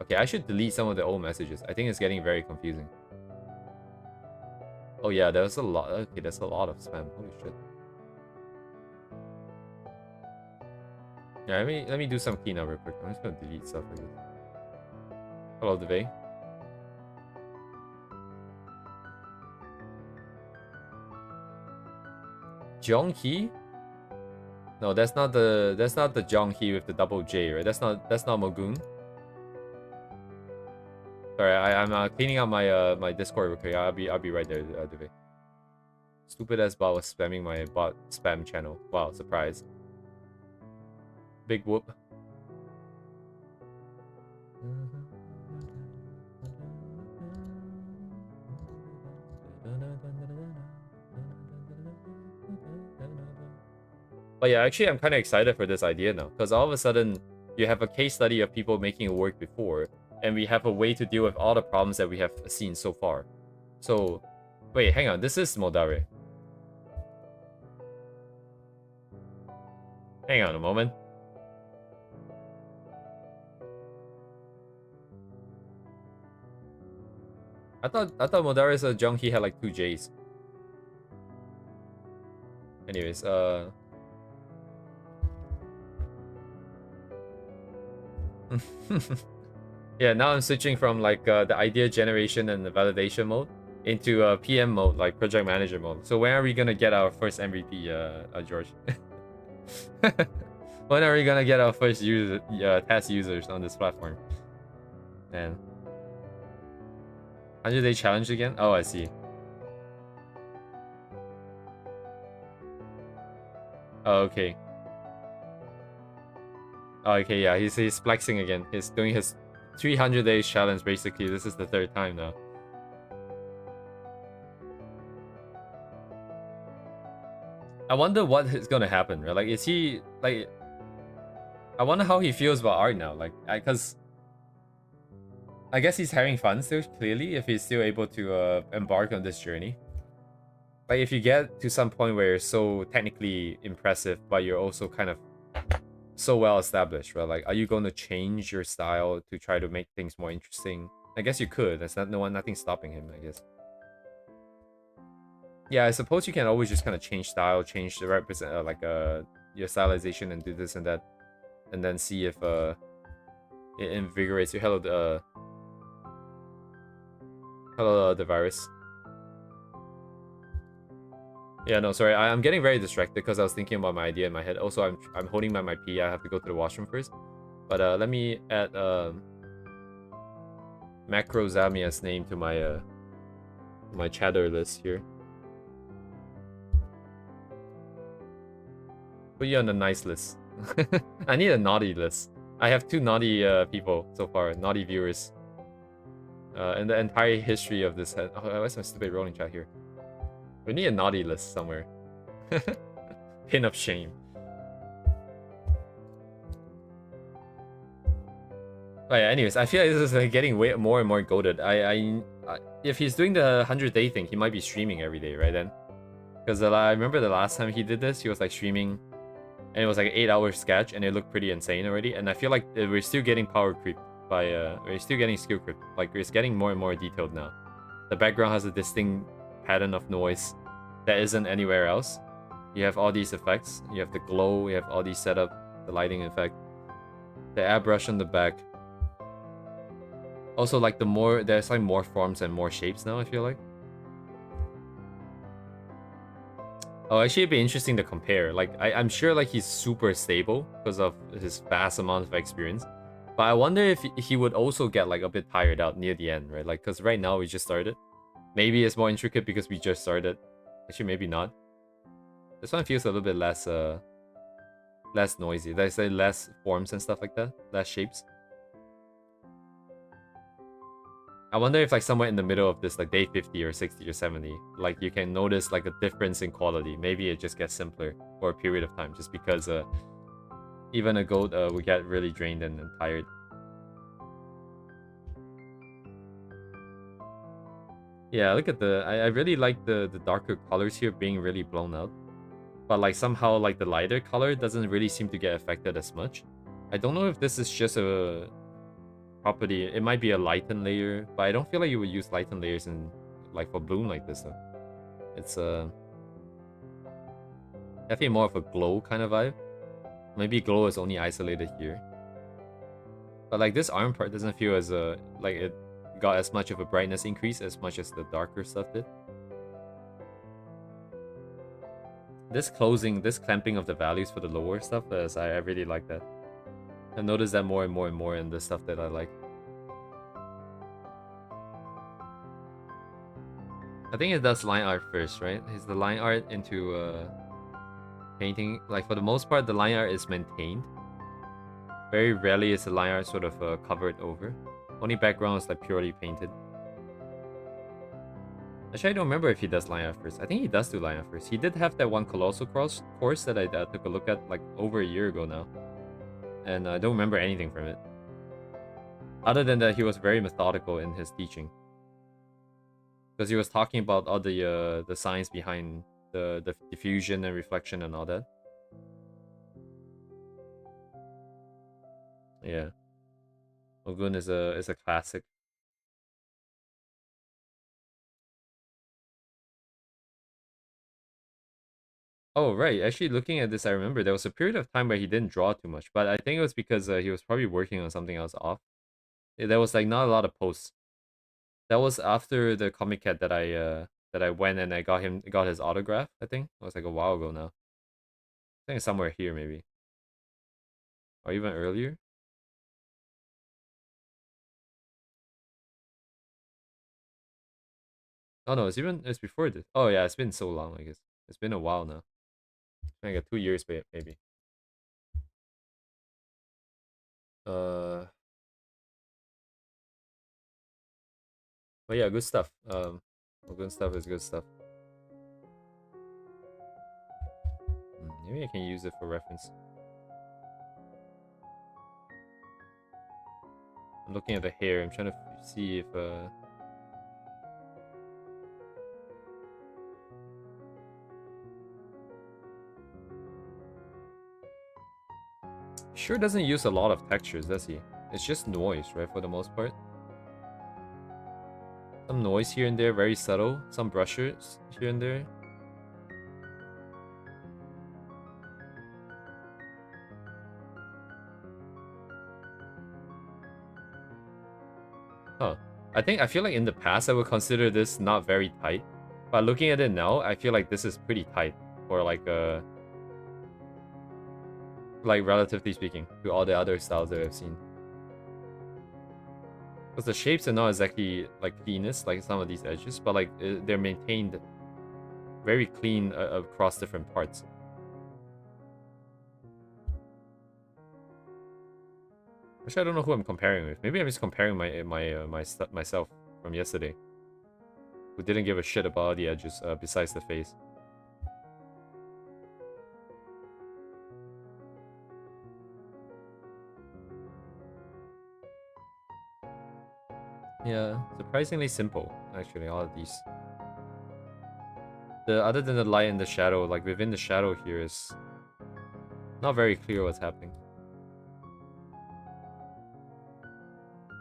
Okay, I should delete some of the old messages. I think it's getting very confusing. Oh yeah, there's a lot. Okay, there's a lot of spam. Holy shit. Yeah, let me do some cleanup real quick. I'm just gonna delete stuff like this. Hello, Devay. Jonghi? No, that's not the Jonghi with the double J, right? That's not Mogun. Sorry, I'm cleaning out my my Discord real quick. I'll be right there, Devay. Stupid ass bot was spamming my bot spam channel. Wow, surprise. Big whoop. But yeah, actually, I'm kind of excited for this idea now, because all of a sudden, you have a case study of people making it work before, and we have a way to deal with all the problems that we have seen so far. So, wait, hang on, this is Moldare. Hang on a moment. I thought Moldari's Jonghi had like 2 J's. Anyways, yeah, now I'm switching from like the idea generation and the validation mode into PM mode, like project manager mode. So when are we gonna get our first MVP, George? When are we gonna get our first test users on this platform? Man. 100-day challenge again? Oh, I see. Oh, okay. Oh, okay, yeah, he's flexing again. He's doing his 300 days challenge, basically. This is the 3rd time now. I wonder what is gonna happen, right? Like, is he, like... I wonder how he feels about art now. Like, because... I guess he's having fun still, clearly, if he's still able to embark on this journey. Like, if you get to some point where you're so technically impressive, but you're also kind of so well established, right? Like, are you going to change your style to try to make things more interesting? I guess you could. There's nothing stopping him, I guess. Yeah, I suppose you can always just kind of change style, change the represent your stylization, and do this and that, and then see if it invigorates you. Hello, the virus. Yeah, no, sorry. I'm getting very distracted because I was thinking about my idea in my head. Also, I'm holding my pee. I have to go to the washroom first. But let me add Macro Zamia's name to my chatter list here. Put you on the nice list. I need a naughty list. I have 2 naughty people so far, naughty viewers. In the entire history of this head. Oh, what's my stupid rolling chat here? We need a naughty list somewhere. Pin of shame. Oh yeah, anyways, I feel like this is like getting way more and more goated. If he's doing the 100-day thing, he might be streaming every day, right then? Because I remember the last time he did this, he was like streaming, and it was like an 8-hour sketch, and it looked pretty insane already. And I feel like we're still getting power creep by we're still getting skill creep. Like, it's getting more and more detailed now. The background has a distinct pattern of noise that isn't anywhere else. You have all these effects. You have the glow. You have all these setup, the lighting effect, the airbrush on the back. Also, like there's like more forms and more shapes now, I feel like. Oh, actually, it'd be interesting to compare. Like, I'm sure like he's super stable because of his vast amount of experience. But I wonder if he would also get like a bit tired out near the end, right? Like, because right now we just started. Maybe it's more intricate because we just started. Actually, maybe not. This one feels a little bit less noisy. There's like less forms and stuff like that. Less shapes. I wonder if like somewhere in the middle of this, like day 50 or 60 or 70, like you can notice like a difference in quality. Maybe it just gets simpler for a period of time, just because even a goat would get really drained and tired. Yeah, look at I really like the darker colors here being really blown out. but like somehow like the lighter color doesn't really seem to get affected as much. I don't know if this is just a property. It might be a lighten layer, but I don't feel like you would use lighten layers in like for bloom like this though. It's definitely more of a glow kind of vibe. Maybe glow is only isolated here. But like this arm part doesn't feel as like it got as much of a brightness increase as much as the darker stuff did. This closing, this clamping of the values for the lower stuff, I really like that. I've noticed that more and more and more in the stuff that I like. I think it does line art first, right? Is the line art into painting? Like for the most part, the line art is maintained. Very rarely is the line art sort of covered over. Only background is like purely painted. Actually, I don't remember if he does line art first. I think he does do line art first. He did have that one Colossal course that I took a look at like over a year ago now. And I don't remember anything from it. Other than that, he was very methodical in his teaching. Because he was talking about all the science behind the diffusion and reflection and all that. Yeah. Ogun is a classic. Oh, right. Actually, looking at this, I remember there was a period of time where he didn't draw too much, but I think it was because he was probably working on something else off. There was like not a lot of posts. That was after the Comic Cat that I went and I got his autograph. I think it was like a while ago now. I think it's somewhere here maybe, or even earlier. Oh no, it's before this. Oh yeah, it's been so long. I guess it's been a while now. Like 2 years maybe. Uh, but yeah, good stuff. Good stuff is good stuff. Maybe I can use it for reference. I'm looking at the hair. I'm trying to see if sure doesn't use a lot of textures, does he? It's just noise, right, for the most part. Some noise here and there, very subtle. Some brushes here and there. Huh. I feel like in the past I would consider this not very tight. But looking at it now, I feel like this is pretty tight for like relatively speaking to all the other styles that I've seen. Because the shapes are not exactly like cleanest like some of these edges, but like they're maintained very clean across different parts. Actually, I don't know who I'm comparing with. Maybe I'm just comparing myself from yesterday, who didn't give a shit about the edges besides the face. Yeah, surprisingly simple, actually, all of these. Other than the light and the shadow, like within the shadow here is not very clear what's happening.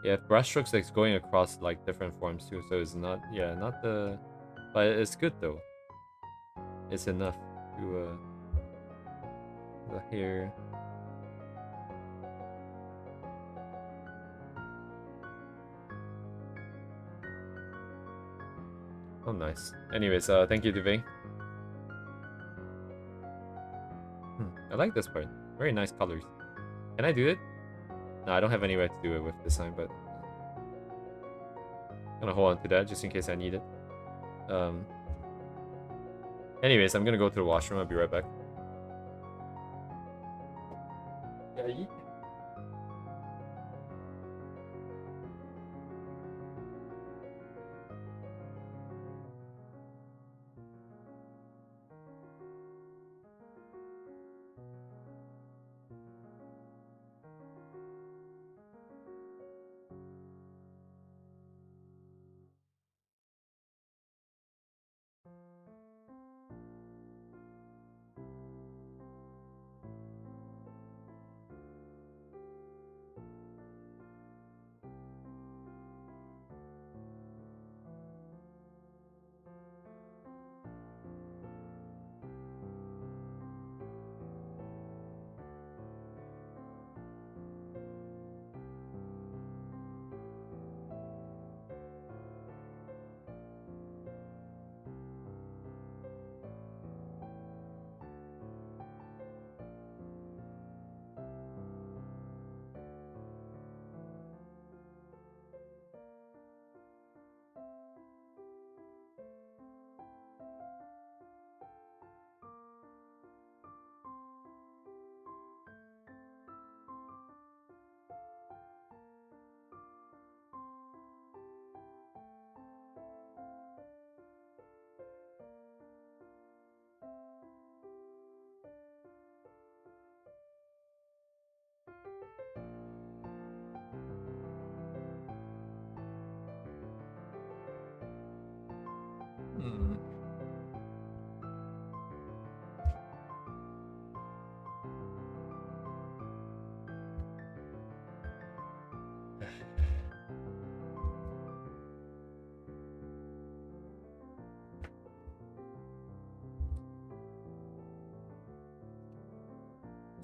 Yeah, brushstrokes like going across like different forms too, so it's not not the, but it's good though. It's enough to the hair. Oh, nice. Anyways, thank you, Duvay. I like this part. Very nice colors. Can I do it? No, I don't have anywhere to do it with this time, but I'm gonna hold on to that just in case I need it. Um. Anyways, I'm gonna go to the washroom. I'll be right back. Yeah,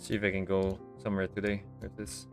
See if I can go somewhere today with this.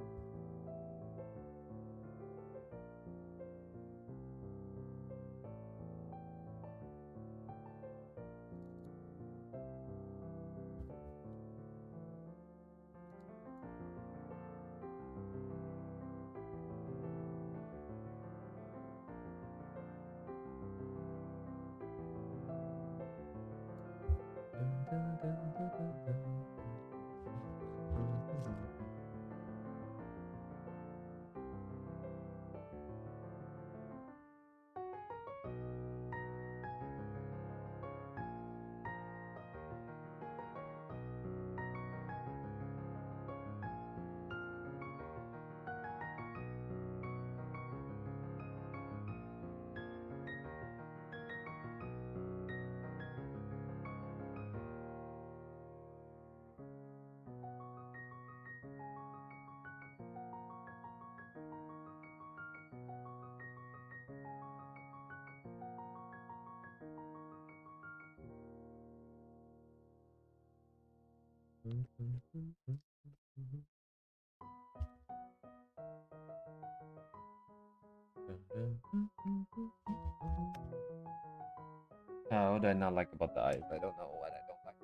What do I not like about the eyes? I don't know what I don't like.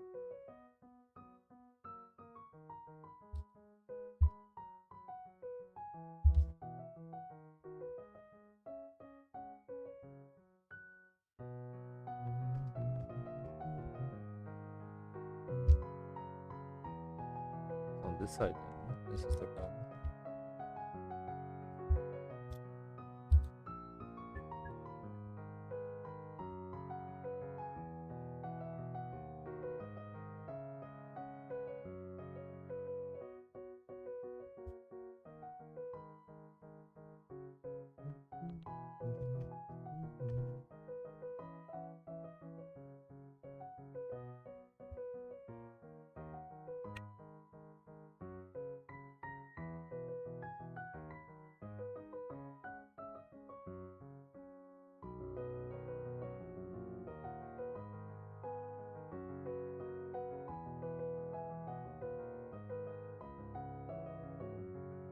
It's on this side. This is the problem.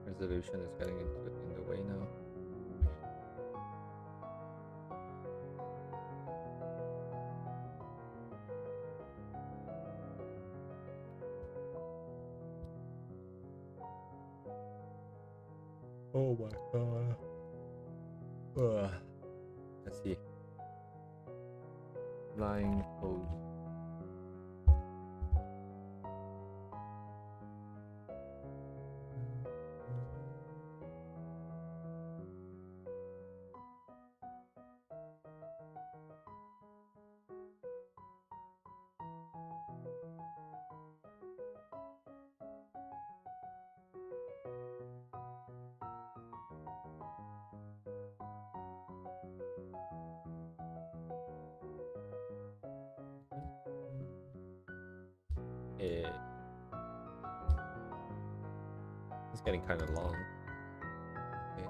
Resolution is getting in the way now. Oh my god. Let's see. Flying pose. It's getting kind of long. Okay.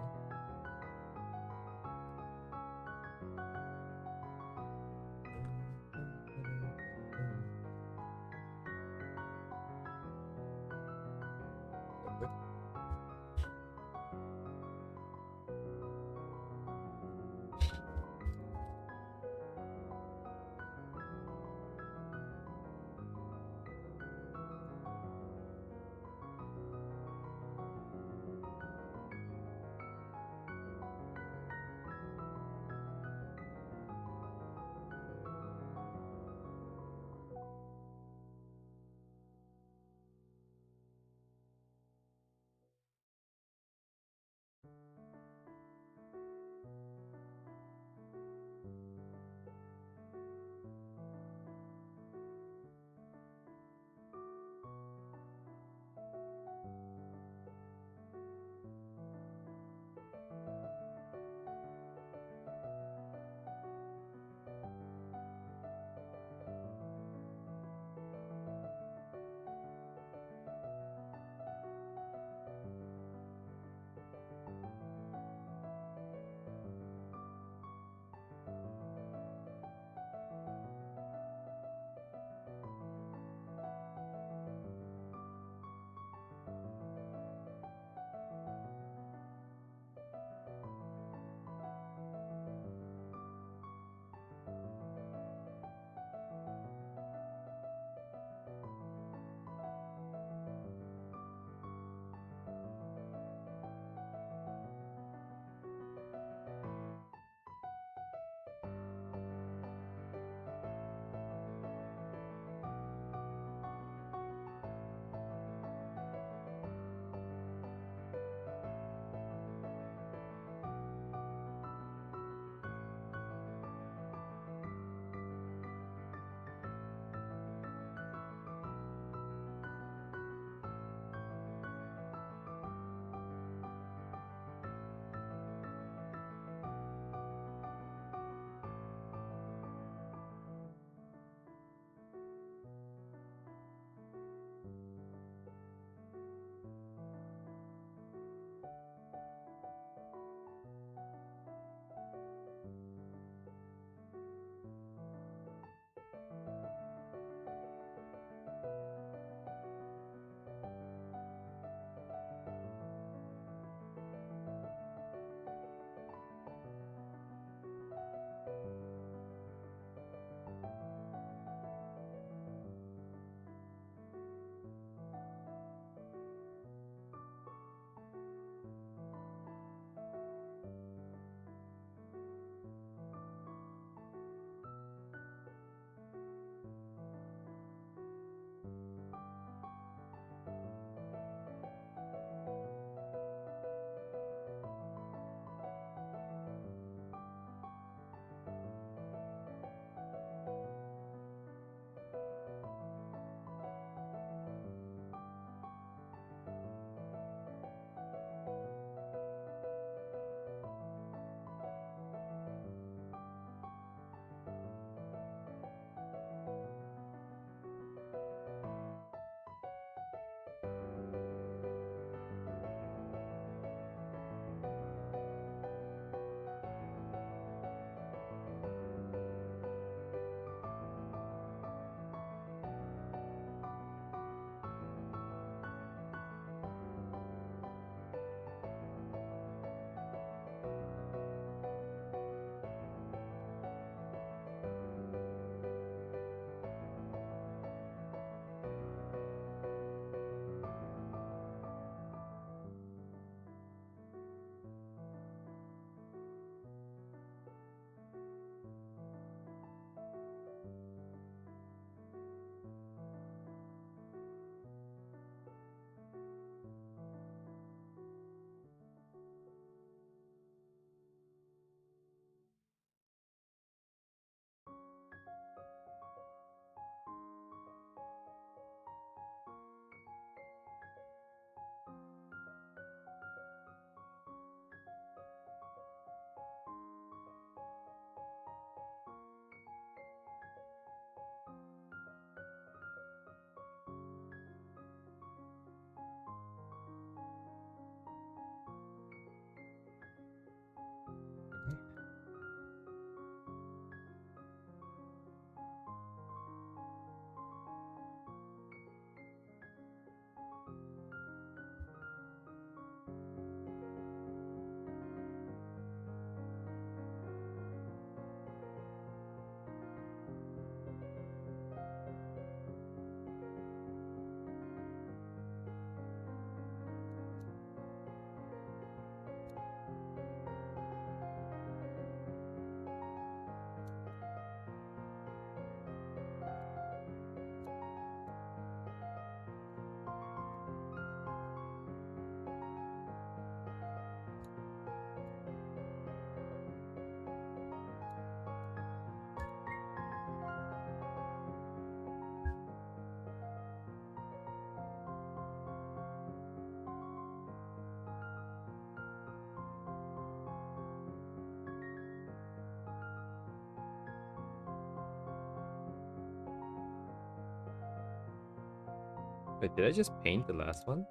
Wait, did I just paint the last one?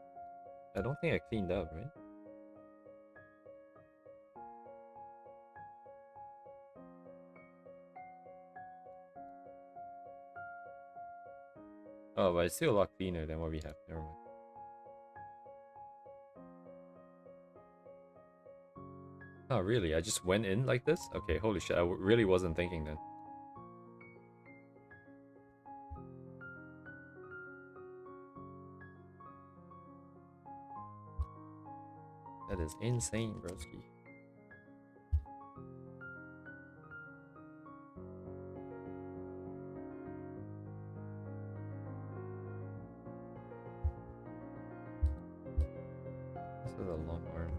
I don't think I cleaned up, right? Oh, but it's still a lot cleaner than what we have. Never mind. Oh, really? I just went in like this? Okay, holy shit. I really wasn't thinking then. That is insane, broski. This is a long arm.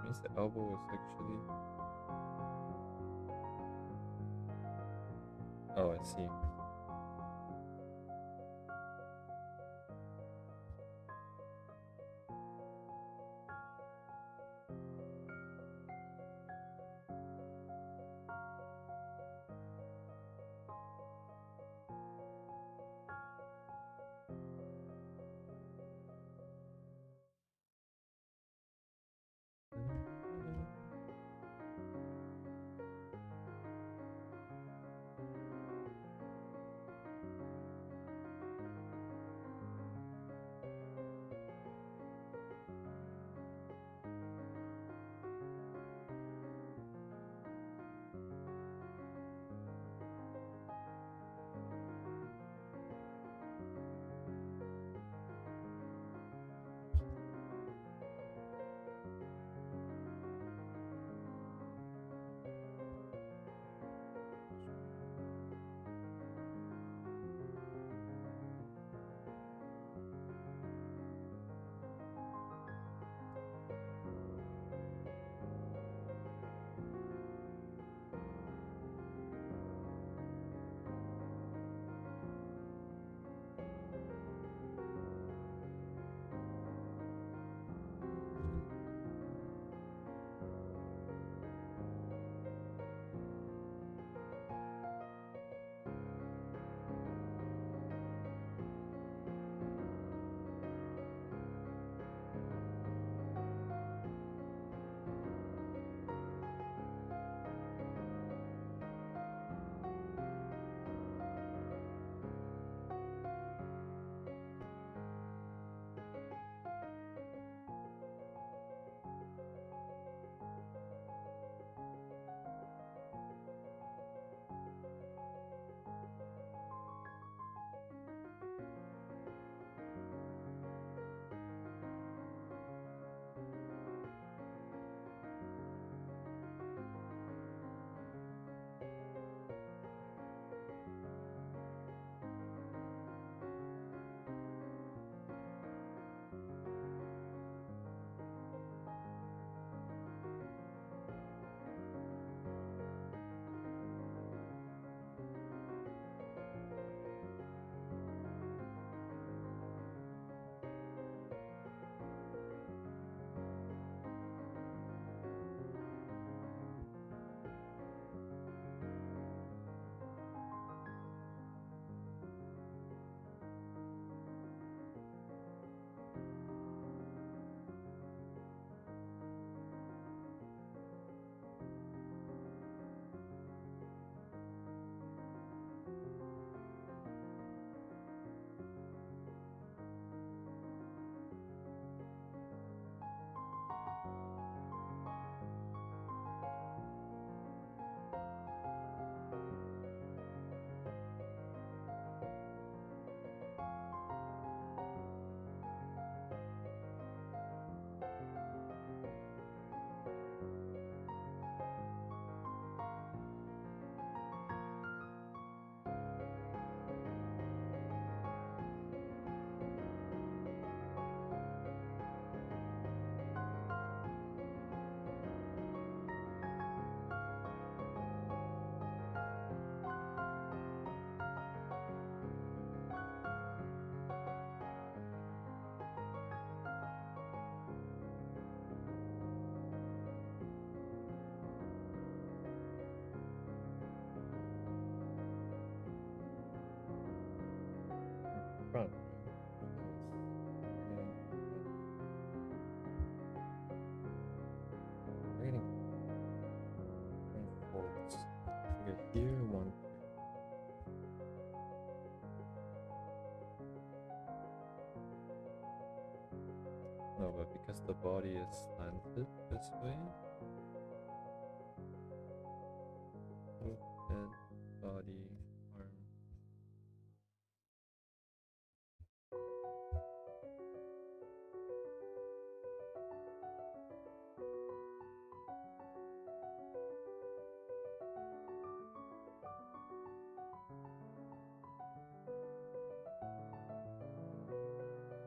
Means the elbow is actually. Oh, I see. the body is slanted this way. Head, body,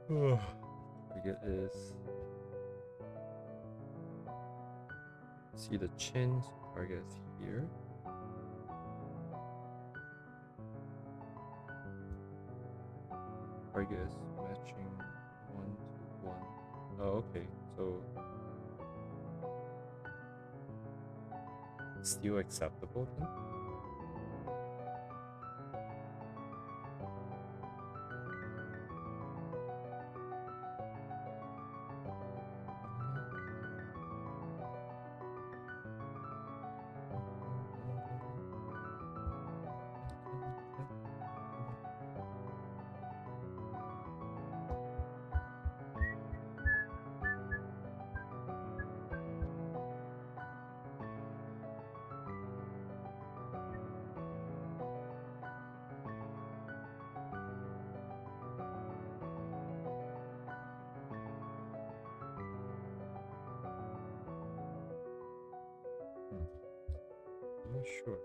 arm. Target is, see the chin, so target is here. Target is matching 1 to 1. Oh, okay, so still acceptable then? I'm not sure.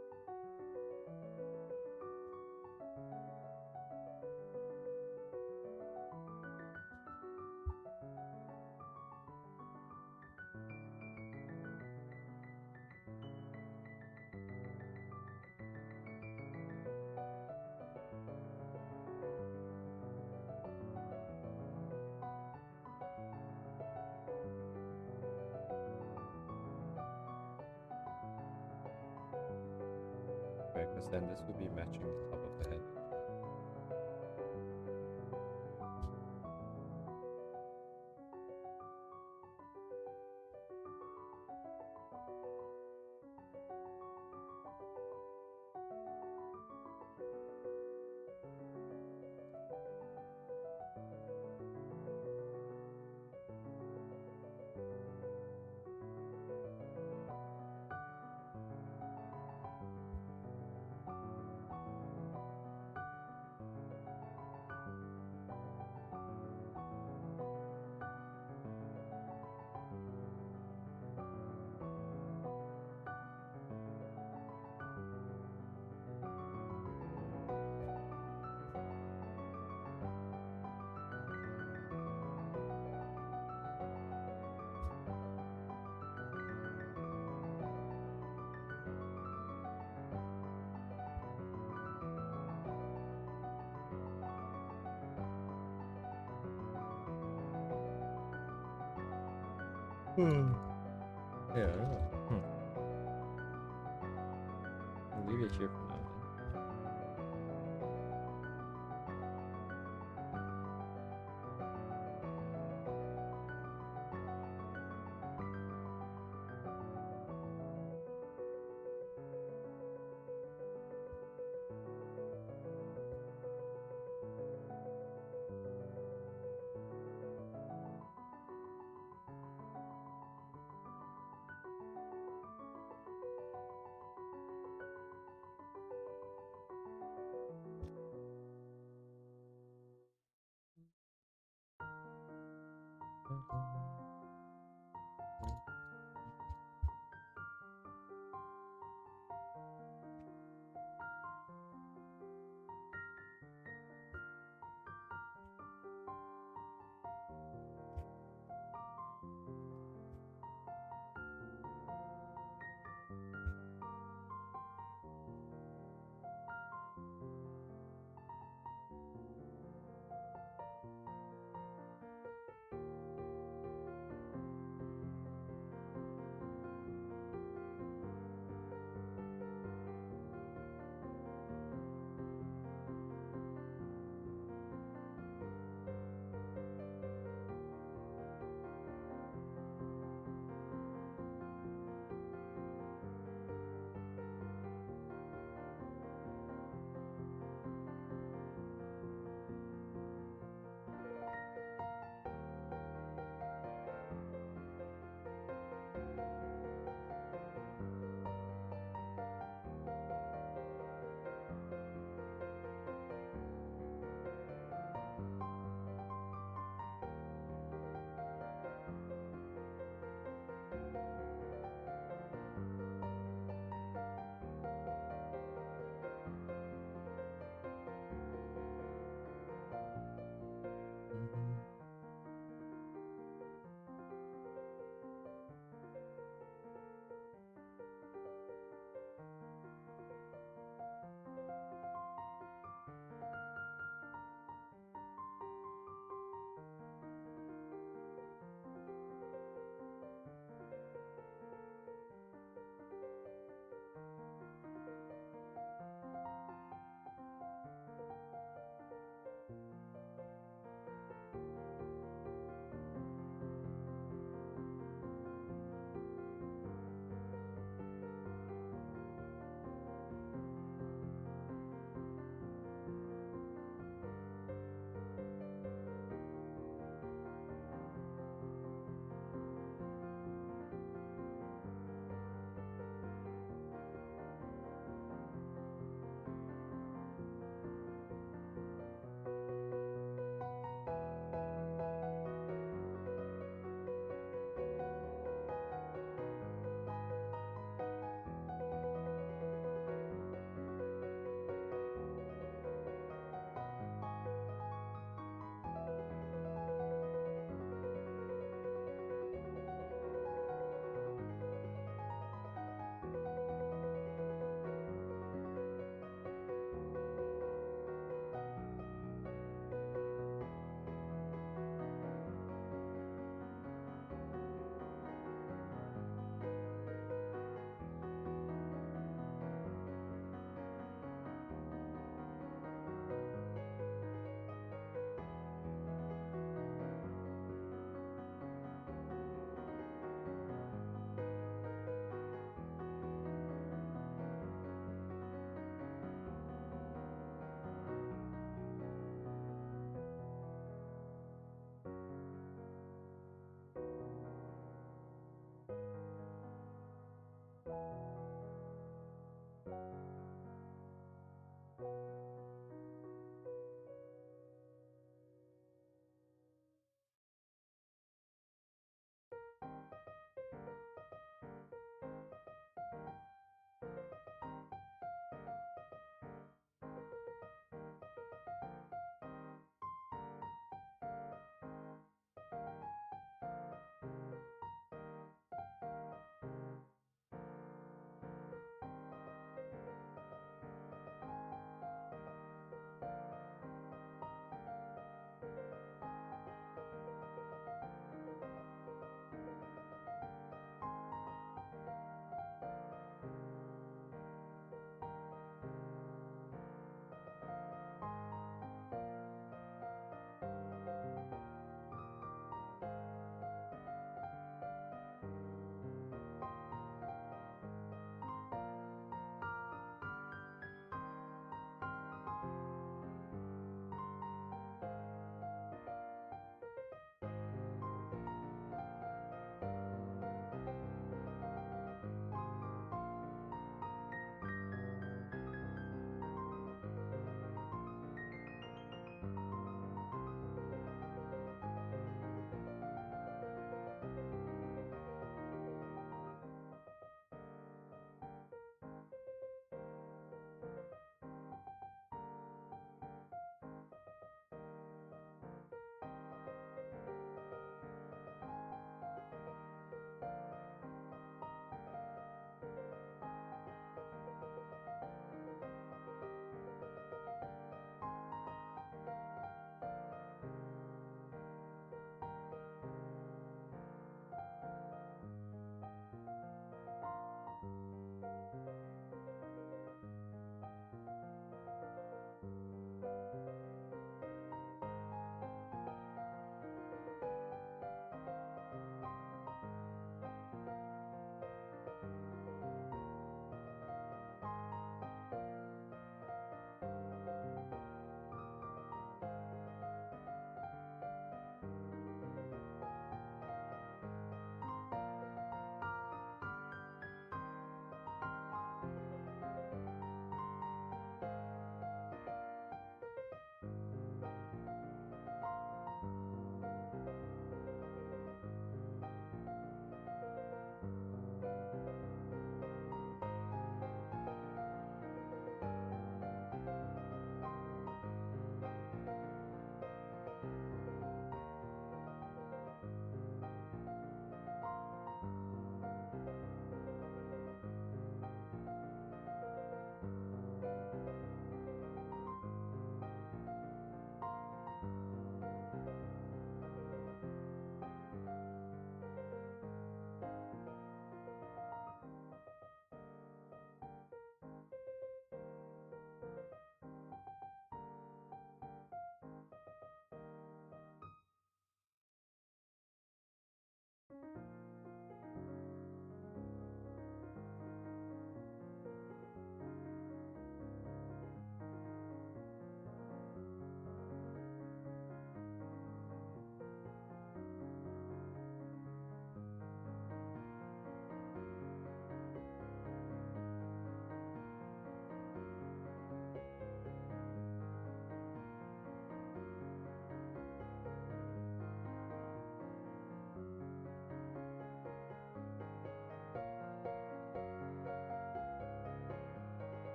Because then this would be matching the top of the head. Yeah, I don't know. I'll leave it here for now then.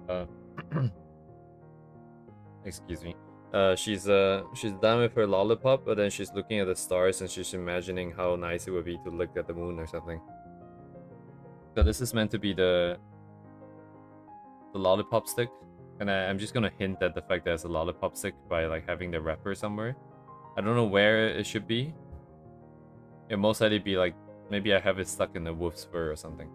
Uh, excuse me. She's done with her lollipop, but then she's looking at the stars and she's imagining how nice it would be to look at the moon or something. So this is meant to be the lollipop stick, and I'm just gonna hint at the fact that it's a lollipop stick by like having the wrapper somewhere. I don't know where it should be. It most likely be like maybe I have it stuck in the wolf's fur or something.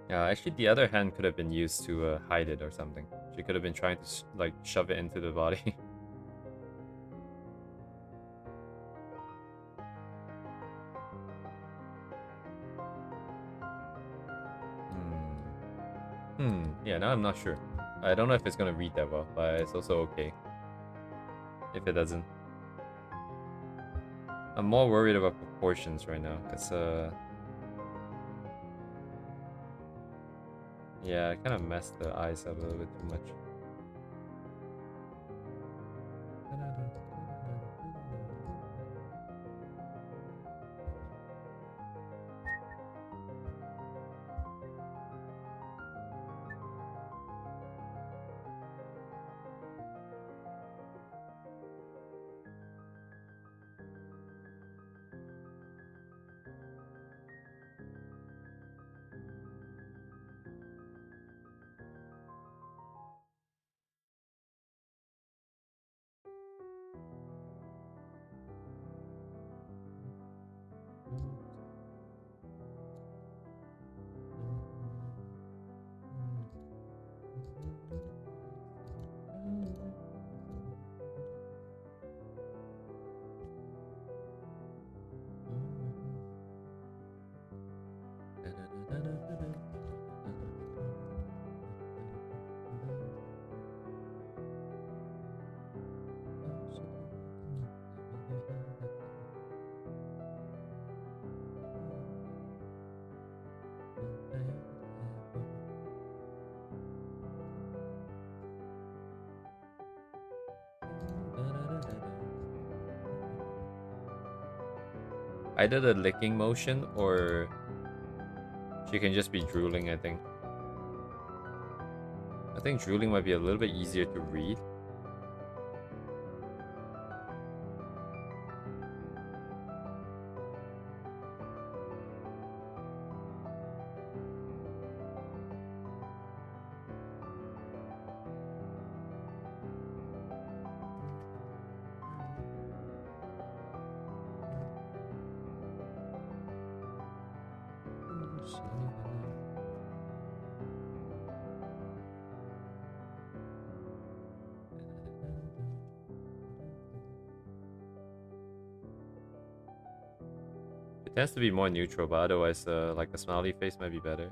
Yeah, actually the other hand could have been used to hide it or something. She could have been trying to like shove it into the body. Yeah, now I'm not sure. I don't know if it's gonna read that well, but it's also okay if it doesn't. I'm more worried about proportions right now, because yeah, I kind of messed the eyes up a little bit too much. Either the licking motion or she can just be drooling, I think. I think drooling might be a little bit easier to read. It tends to be more neutral, but otherwise, like a smiley face might be better.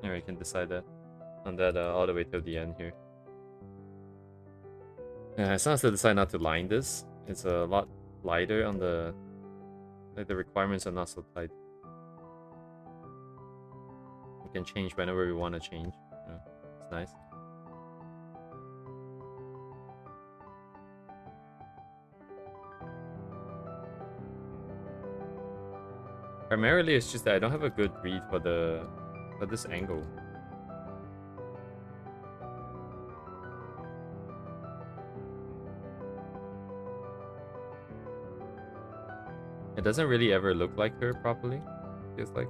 Yeah, we can decide that on that all the way till the end here. Yeah, it's nice to decide not to line this. It's a lot lighter on the... Like, the requirements are not so tight. We can change whenever we want to change. Yeah, it's nice. Primarily, it's just that I don't have a good read for this angle. It doesn't really ever look like her properly. Feels like.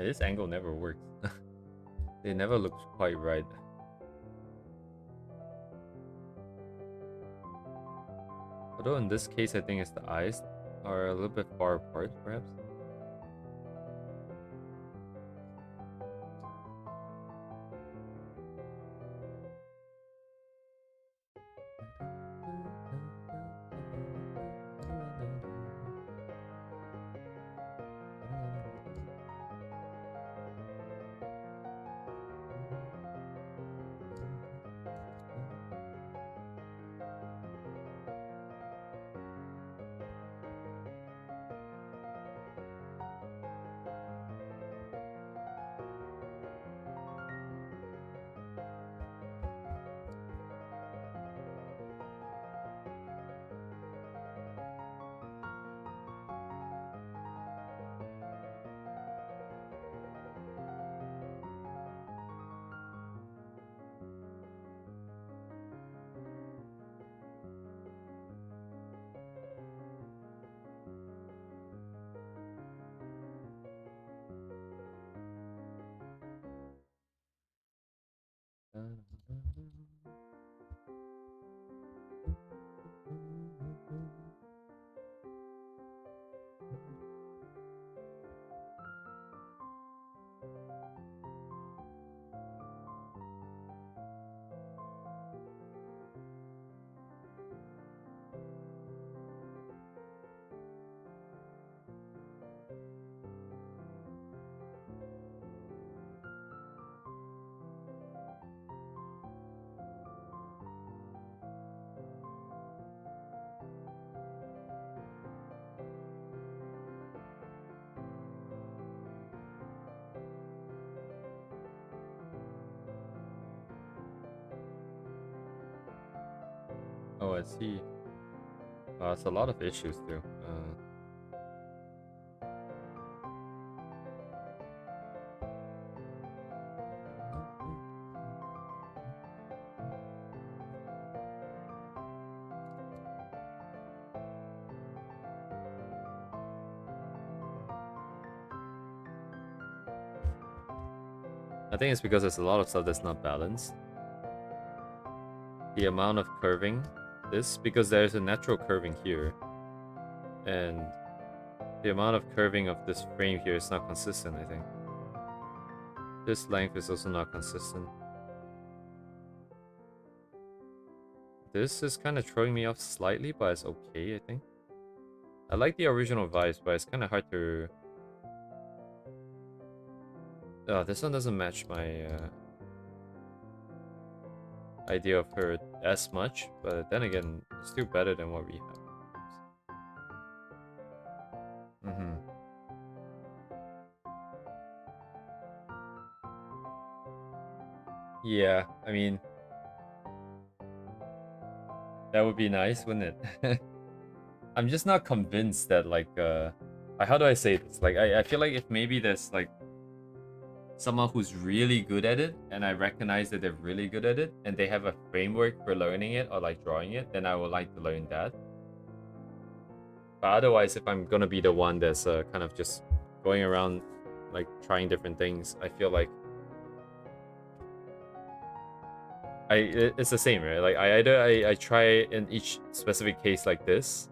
Yeah, this angle never works. It never looks quite right. Although in this case, I think it's the eyes are a little bit far apart, perhaps. Oh, I see. It's a lot of issues too. I think it's because there's a lot of stuff that's not balanced. The amount of curving, because there's a natural curving here, and the amount of curving of this frame here is not consistent, I think. This length is also not consistent. This is kind of throwing me off slightly, but it's okay, I think. I like the original vibes, but it's kind of hard to... this one doesn't match my idea of her as much, but then again, it's still better than what we have. Yeah, I mean, that would be nice, wouldn't it? I'm just not convinced that, like, how do I say this? Like, I feel like if maybe there's, like, someone who's really good at it, and I recognize that they're really good at it, and they have a framework for learning it or, like, drawing it, then I would like to learn that. But otherwise, if I'm gonna be the one that's kind of just going around, like, trying different things, I feel like it's the same, right? Like, I try in each specific case like this,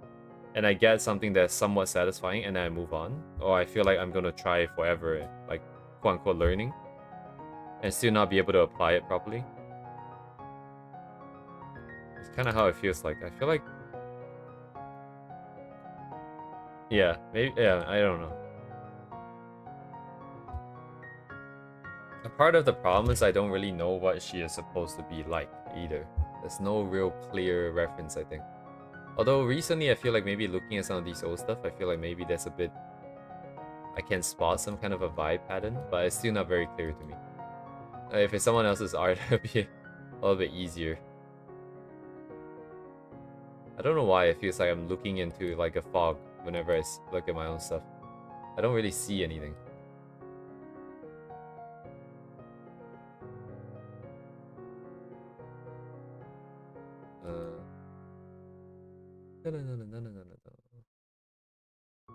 and I get something that's somewhat satisfying, and then I move on. Or I feel like I'm gonna try forever, like, quote-unquote learning, and still not be able to apply it properly. It's kind of how it feels like. I feel like... Yeah, maybe... Yeah, I don't know. A part of the problem is I don't really know what she is supposed to be like, either. There's no real clear reference, I think. Although recently I feel like maybe looking at some of these old stuff, I feel like maybe there's a bit... I can spot some kind of a vibe pattern, but it's still not very clear to me. If it's someone else's art, it would be a little bit easier. I don't know why it feels like I'm looking into, like, a fog whenever I look at my own stuff. I don't really see anything.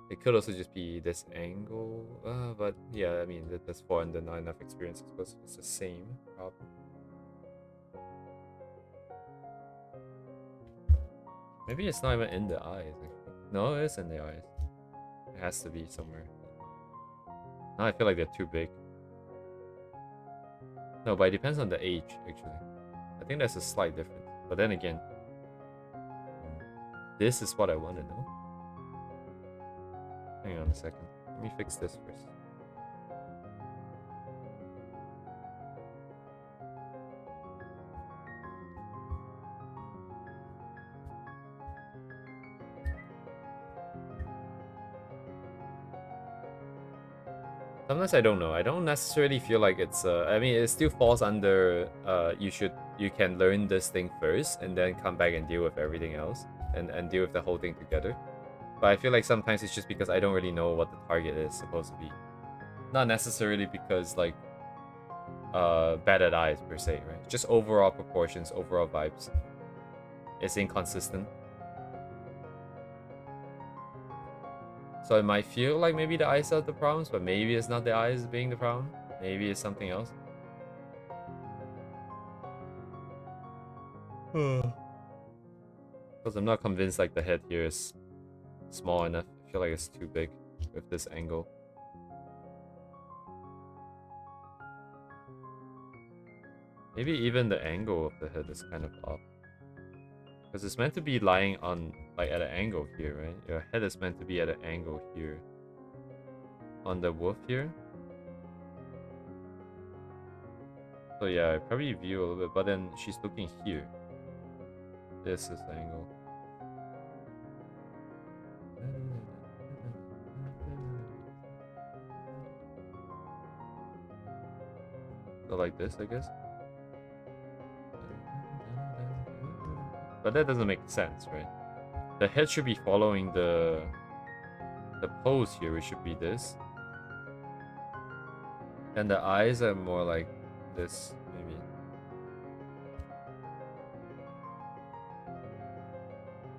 It could also just be this angle, but yeah, I mean that's 4 and then not enough experience. I suppose it's the same problem. Maybe it's not even in the eyes. Actually. No, it is in the eyes. It has to be somewhere. Now I feel like they're too big. No, but it depends on the age, actually. I think there's a slight difference. But then again, this is what I want to know. Hang on a second. Let me fix this first. Sometimes I don't know. I don't necessarily feel like it's I mean it still falls under you can learn this thing first and then come back and deal with everything else and deal with the whole thing together. But I feel like sometimes it's just because I don't really know what the target is supposed to be. Not necessarily because like bad at eyes per se, right? Just overall proportions, overall vibes. It's inconsistent. So it might feel like maybe the eyes are the problems, but maybe it's not the eyes being the problem. Maybe it's something else. Because I'm not convinced like the head here is small enough. I feel like it's too big with this angle. Maybe even the angle of the head is kind of off. Because it's meant to be lying on, like, at an angle here, right? Your head is meant to be at an angle here. On the wolf here. So yeah, I probably view a little bit, but then she's looking here. This is the angle. So like this, I guess. But that doesn't make sense, right? The head should be following the pose here, which should be this. And the eyes are more like this, maybe.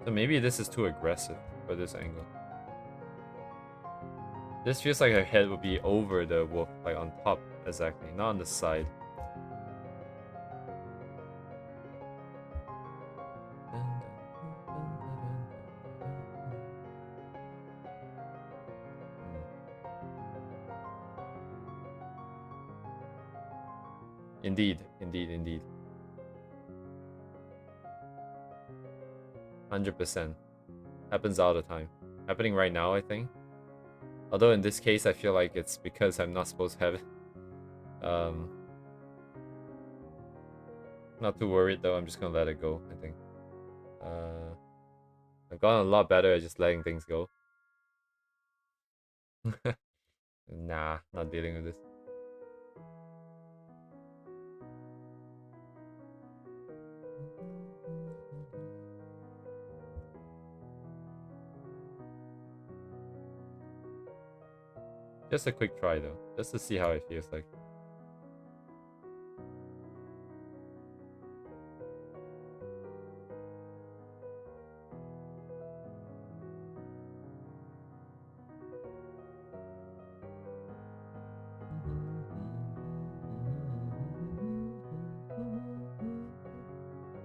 So maybe this is too aggressive for this angle. This feels like her head would be over the wolf, like on top, exactly, not on the side. Indeed, indeed, indeed. 100%. Happens all the time. Happening right now, I think. Although in this case, I feel like it's because I'm not supposed to have it. Not too worried though, I'm just gonna let it go, I think. I've gotten a lot better at just letting things go. Nah, not dealing with this. Just a quick try though, just to see how it feels like.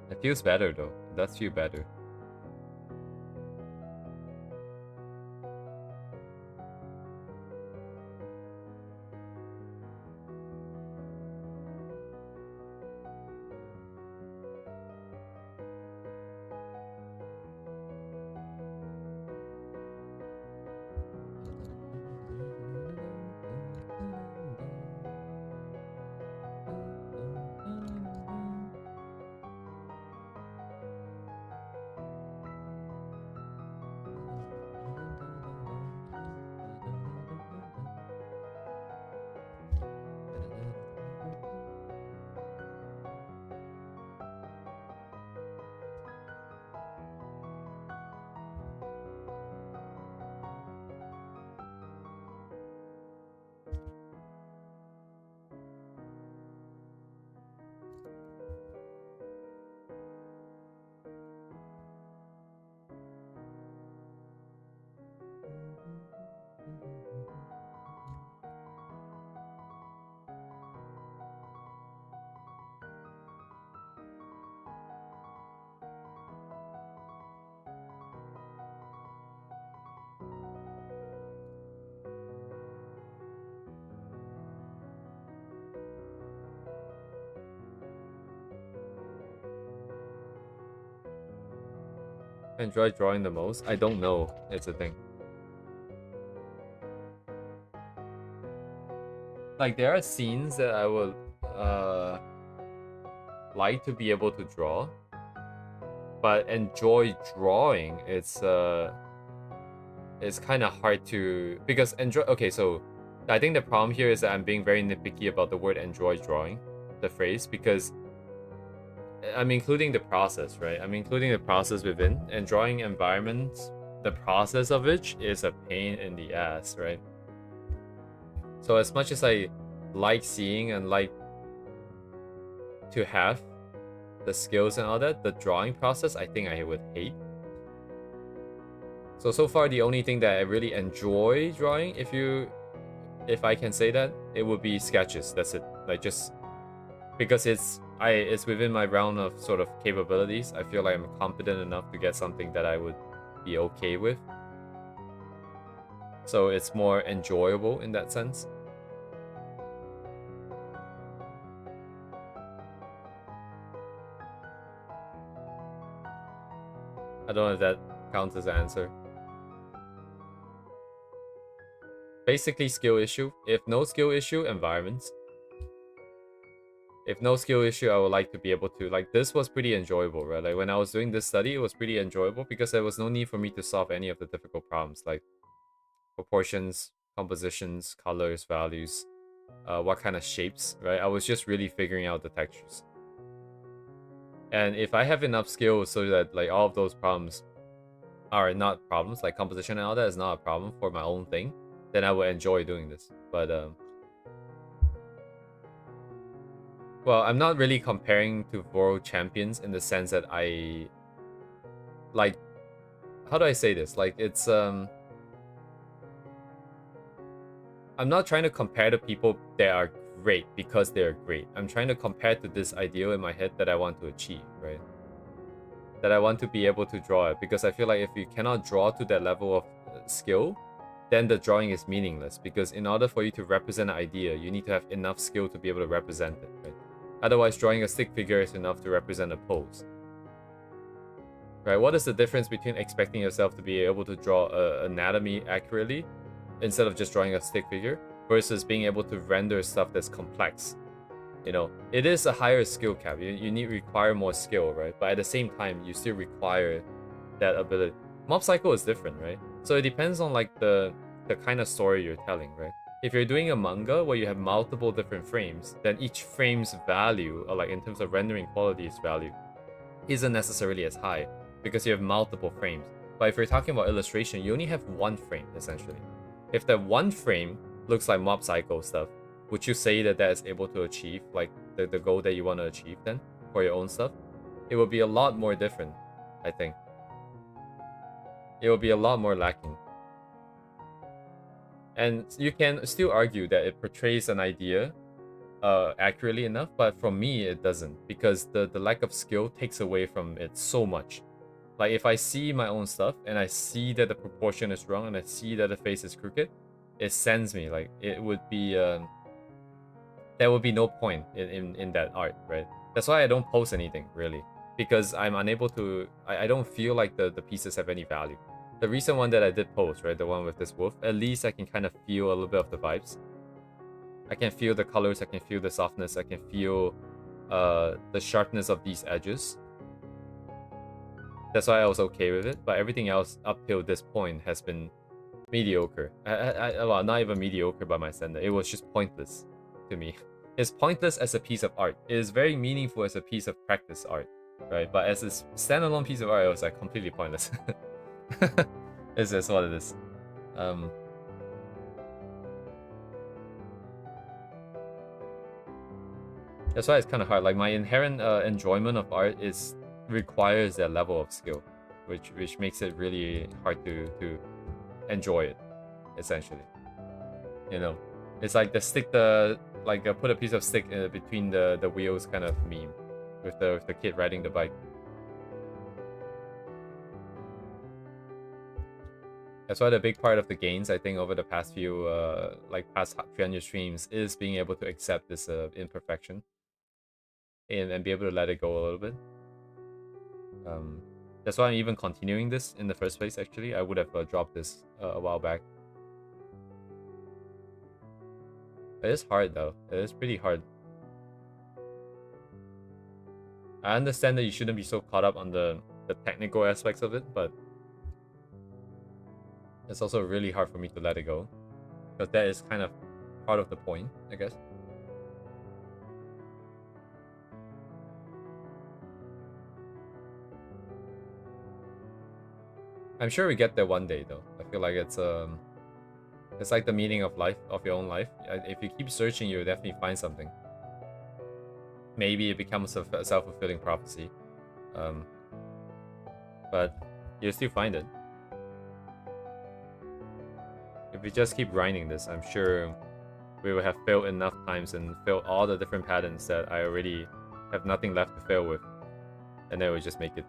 It feels better though, it does feel better. Enjoy drawing the most? I don't know. It's a thing. Like, there are scenes that I would like to be able to draw, but enjoy drawing. It's kind of hard to, because enjoy. Okay, so I think the problem here is that I'm being very nitpicky about the word enjoy drawing, the phrase, because I'm including the process, right? I'm including the process within, and drawing environments, the process of which is a pain in the ass, right? So as much as I like seeing and like to have the skills and all that, the drawing process, I think I would hate. So far, the only thing that I really enjoy drawing, if I can say that, it would be sketches. That's it. Like, just because it's within my realm of sort of capabilities. I feel like I'm competent enough to get something that I would be okay with. So it's more enjoyable in that sense. I don't know if that counts as an answer. Basically, skill issue. If no skill issue, environments. If no skill issue, I would like to be able to, like, this was pretty enjoyable, right? Like, when I was doing this study, it was pretty enjoyable because there was no need for me to solve any of the difficult problems, like proportions, compositions, colors, values, what kind of shapes, right? I was just really figuring out the textures. And if I have enough skill so that, like, all of those problems are not problems, like composition and all that is not a problem for my own thing, then I would enjoy doing this. But well, I'm not really comparing to world champions in the sense that I like, how do I say this? Like, it's I'm not trying to compare to people that are great because they're great. I'm trying to compare to this ideal in my head that I want to achieve, right? That I want to be able to draw it, because I feel like if you cannot draw to that level of skill, then the drawing is meaningless, because in order for you to represent an idea, you need to have enough skill to be able to represent it, right? Otherwise, drawing a stick figure is enough to represent a pose. Right? What is the difference between expecting yourself to be able to draw anatomy accurately instead of just drawing a stick figure versus being able to render stuff that's complex? You know, it is a higher skill cap. You need require more skill, right? But at the same time, you still require that ability. Mob Psycho is different, right? So it depends on, like, the kind of story you're telling, right? If you're doing a manga where you have multiple different frames, then each frame's value, or like in terms of rendering quality's value, isn't necessarily as high because you have multiple frames. But if you're talking about illustration, you only have one frame, essentially. If that one frame looks like Mob Psycho stuff, would you say that that is able to achieve, like, the goal that you want to achieve then for your own stuff? It would be a lot more different, I think. It would be a lot more lacking. And you can still argue that it portrays an idea accurately enough, but for me, it doesn't, because the lack of skill takes away from it so much. Like, if I see my own stuff and I see that the proportion is wrong and I see that the face is crooked, it sends me. Like, it would be there would be no point in that art, right? That's why I don't post anything, really, because I'm unable to. I don't feel like the pieces have any value. The recent one that I did post, right, the one with this wolf, at least I can kind of feel a little bit of the vibes. I can feel the colors, I can feel the softness, I can feel the sharpness of these edges. That's why I was okay with it, but everything else up till this point has been mediocre. Well, not even mediocre by my standard. It was just pointless to me. It's pointless as a piece of art. It is very meaningful as a piece of practice art, right? But as a standalone piece of art, it was like completely pointless. It's just what it is. That's why it's kind of hard. Like, my inherent enjoyment of art requires that level of skill, which makes it really hard to enjoy it, essentially. You know, it's like put a piece of stick between the wheels kind of meme with the kid riding the bike. That's why the big part of the gains, I think, over the past few past 300 streams is being able to accept this imperfection and be able to let it go a little bit. That's why I'm even continuing this in the first place, actually. I would have dropped this a while back. It is hard, though. It is pretty hard. I understand that you shouldn't be so caught up on the technical aspects of it, but it's also really hard for me to let it go. Because that is kind of part of the point, I guess. I'm sure we get there one day, though. I feel like it's like the meaning of life, of your own life. If you keep searching, you'll definitely find something. Maybe it becomes a self-fulfilling prophecy. But you'll still find it. If we just keep grinding this, I'm sure we will have failed enough times and failed all the different patterns that I already have nothing left to fail with. And then we'll just make it.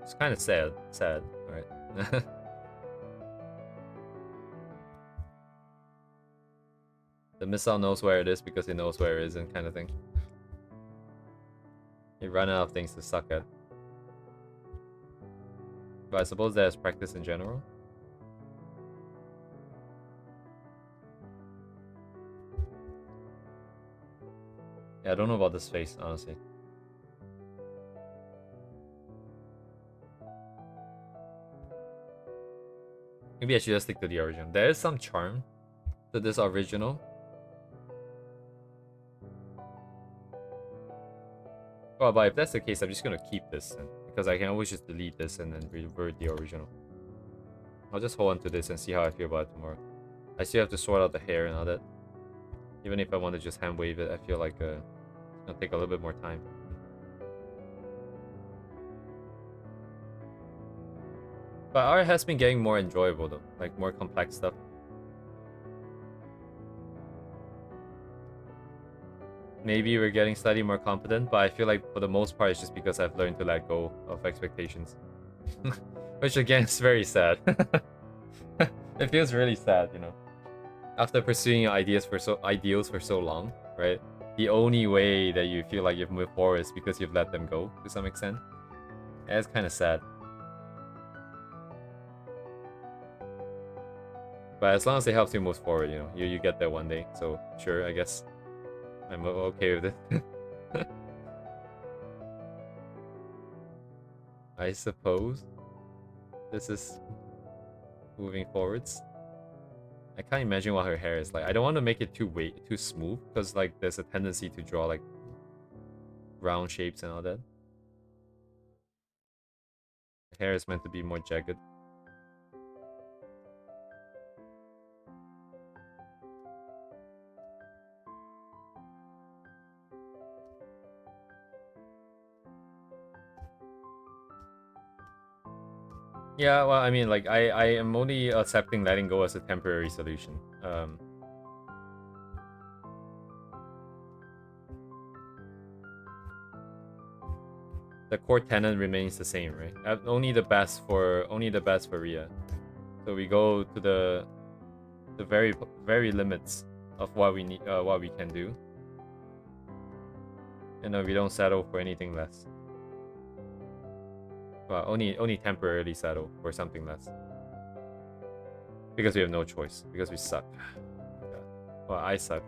It's kind of sad. Alright. The missile knows where it is because it knows where it isn't, kind of thing. You run out of things to suck at. But I suppose there's practice in general. Yeah, I don't know about this face, honestly. Maybe I should just stick to the original. There is some charm to this original. Well, but if that's the case, I'm just gonna keep this then, because I can always just delete this and then revert the original. I'll just hold on to this and see how I feel about it tomorrow. I still have to sort out the hair and all that. Even if I want to just hand wave it, I feel like it's gonna take a little bit more time. But art has been getting more enjoyable though, like more complex stuff. Maybe we're getting slightly more competent, but I feel like for the most part it's just because I've learned to let go of expectations. Which again is very sad. It feels really sad, you know. After pursuing your ideals for so long, right? The only way that you feel like you've moved forward is because you've let them go to some extent. And it's kind of sad. But as long as it helps you move forward, you know, you get there one day. So sure, I guess I'm okay with it. I suppose this is moving forwards. I can't imagine what her hair is like. I don't want to make it too smooth because like there's a tendency to draw like round shapes and all that. The hair is meant to be more jagged. Yeah, well, I mean, like, I am only accepting letting go as a temporary solution. The core tenet remains the same, right? Only the best for Ria. So we go to the very limits of what we need, what we can do, and we don't settle for anything less. Well, only temporarily settle for something less. Because we have no choice. Because we suck. Well, I suck.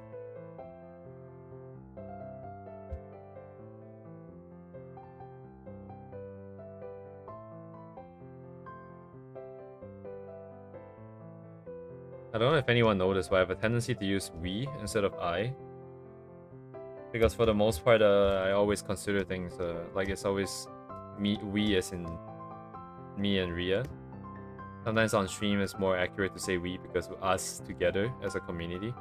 I don't know if anyone noticed, but I have a tendency to use we instead of I. Because for the most part, I always consider things like it's always we as in me and Ria. Sometimes on stream it's more accurate to say we because of us together as a community.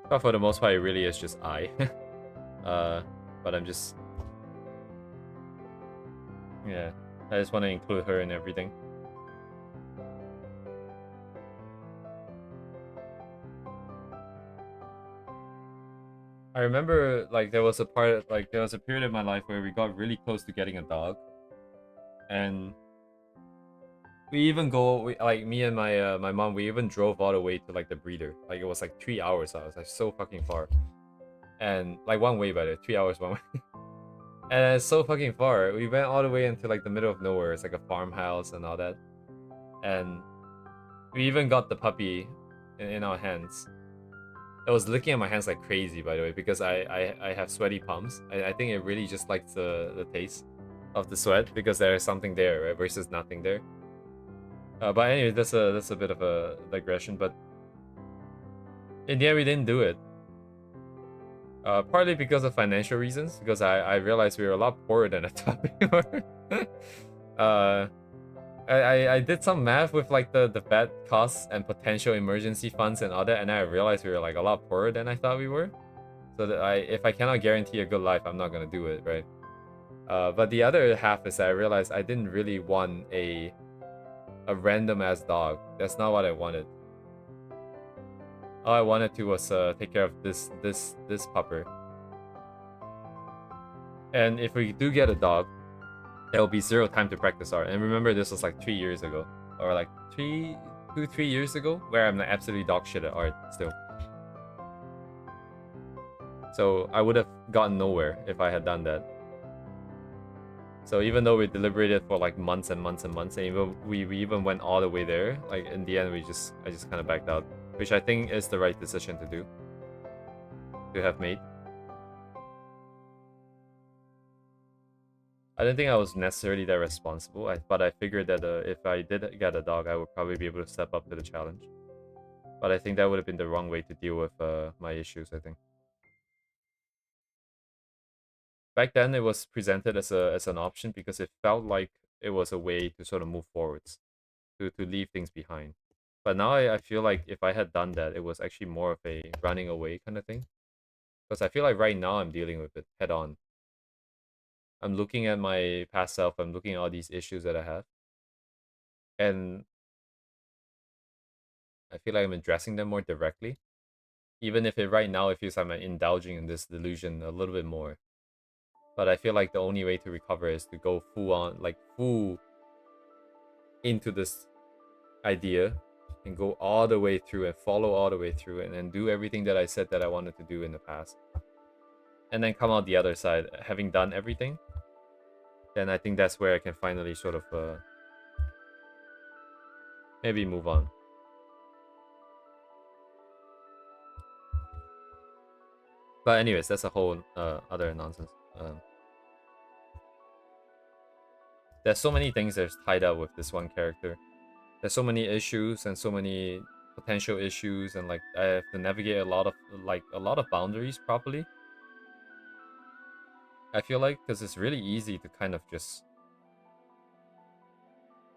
But for the most part, it really is just I. But I'm just... yeah, I just want to include her in everything. I remember, like, there was a period in my life where we got really close to getting a dog. And We even like me and my mom, we even drove all the way to like the breeder. Like it was like 3 hours. I was like so fucking far, and like one way by the 3 hours one way. And it's so fucking far. We went all the way into like the middle of nowhere. It's like a farmhouse and all that. And we even got the puppy in our hands. It was licking at my hands like crazy, by the way, because I have sweaty palms. I think it really just likes the taste of the sweat because there is something there, right? Versus nothing there. But anyway, that's a bit of a digression. But in the end, we didn't do it. Partly because of financial reasons, because I realized we were a lot poorer than I thought we were. I did some math with like the vet costs and potential emergency funds and all that, and I realized we were like a lot poorer than I thought we were. So that if I cannot guarantee a good life, I'm not gonna do it, right? But the other half is that I realized I didn't really want a random ass dog. That's not what I wanted. All I wanted to was take care of this pupper. And if we do get a dog, there will be zero time to practice art. And remember, this was like 3 years ago, or like 3 years ago, where I'm absolutely dog shit at art still. So I would have gotten nowhere if I had done that. So even though we deliberated for like months and months and months, and even we even went all the way there, like in the end, I just kind of backed out, which I think is the right decision to have made. I didn't think I was necessarily that responsible, but I figured that if I did get a dog, I would probably be able to step up to the challenge. But I think that would have been the wrong way to deal with my issues, I think. Back then, it was presented as an option because it felt like it was a way to sort of move forwards, to leave things behind. But now I feel like if I had done that, it was actually more of a running away kind of thing. Because I feel like right now I'm dealing with it head on. I'm looking at my past self, I'm looking at all these issues that I have. And I feel like I'm addressing them more directly. Even if right now it feels like I'm indulging in this delusion a little bit more. But I feel like the only way to recover is to go full on, like full into this idea and go all the way through and follow all the way through and do everything that I said that I wanted to do in the past. And then come out the other side, having done everything. Then I think that's where I can finally sort of maybe move on. But anyways, that's a whole other nonsense. There's so many things that's tied up with this one character. There's so many issues and so many potential issues, and like I have to navigate a lot of boundaries properly. I feel like because it's really easy to kind of just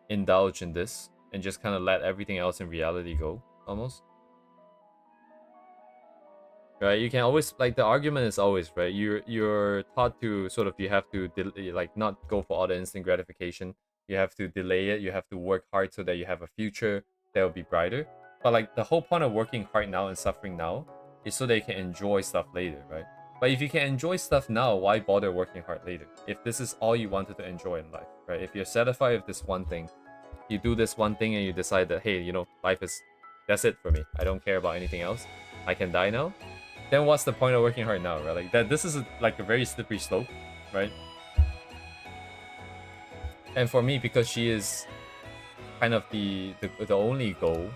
indulge in this and just kind of let everything else in reality go, almost. Right? You can always, like, the argument is always, right? You're taught to sort of, you have to like not go for all the instant gratification. You have to delay it. You have to work hard so that you have a future that will be brighter. But like the whole point of working hard now and suffering now is so that you can enjoy stuff later, right? But if you can enjoy stuff now, why bother working hard later? If this is all you wanted to enjoy in life, right? If you're satisfied with this one thing, you do this one thing and you decide that, hey, you know, life is, that's it for me. I don't care about anything else. I can die now. Then what's the point of working hard now, right? Like that, this is like a very slippery slope, right? And for me, because she is kind of the only goal,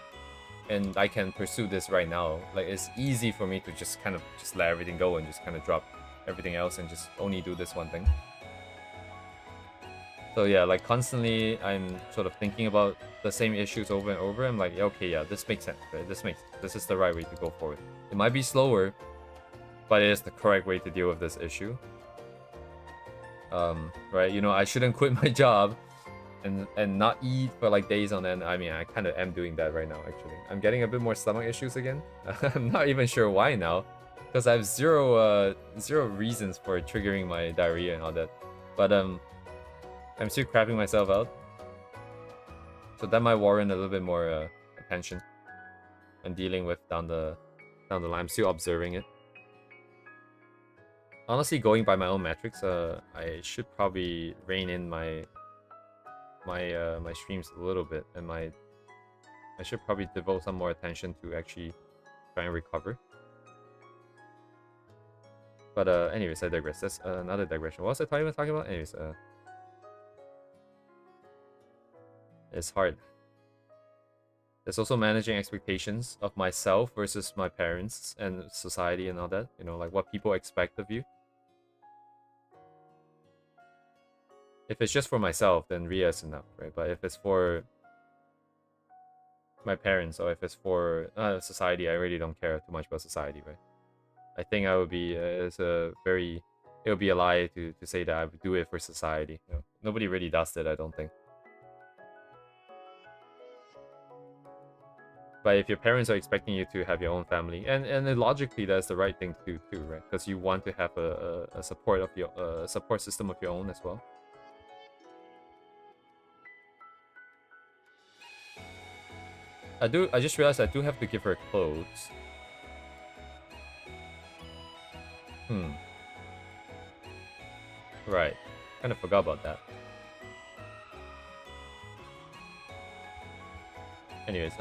and I can pursue this right now, like it's easy for me to just kind of just let everything go and just kind of drop everything else and just only do this one thing. So yeah, like constantly I'm sort of thinking about the same issues over and over. I'm like, okay, yeah, this makes sense, right? This is the right way to go forward. It might be slower, but it is the correct way to deal with this issue. Right? You know, I shouldn't quit my job and not eat for like days on end. I mean, I kind of am doing that right now, actually. I'm getting a bit more stomach issues again. I'm not even sure why now, because I have zero reasons for triggering my diarrhea and all that. But I'm still crapping myself out, so that might warrant a little bit more attention and dealing with down the line. I'm still observing it. Honestly, going by my own metrics, I should probably rein in my my my streams a little bit, and I should probably devote some more attention to actually try and recover. But anyways, I digress. That's another digression. What was I talking about? Anyways, it's hard. There's also managing expectations of myself versus my parents and society and all that. You know, like what people expect of you. If it's just for myself, then Ria is enough, right? But if it's for my parents or if it's for society, I really don't care too much about society, right? I think I would be it would be a lie to say that I would do it for society. You know, nobody really does it, I don't think. But if your parents are expecting you to have your own family, and logically that's the right thing to do too, right? Because you want to have a support of your support system of your own as well. I just realized I do have to give her clothes. Right. Kind of forgot about that. Anyways,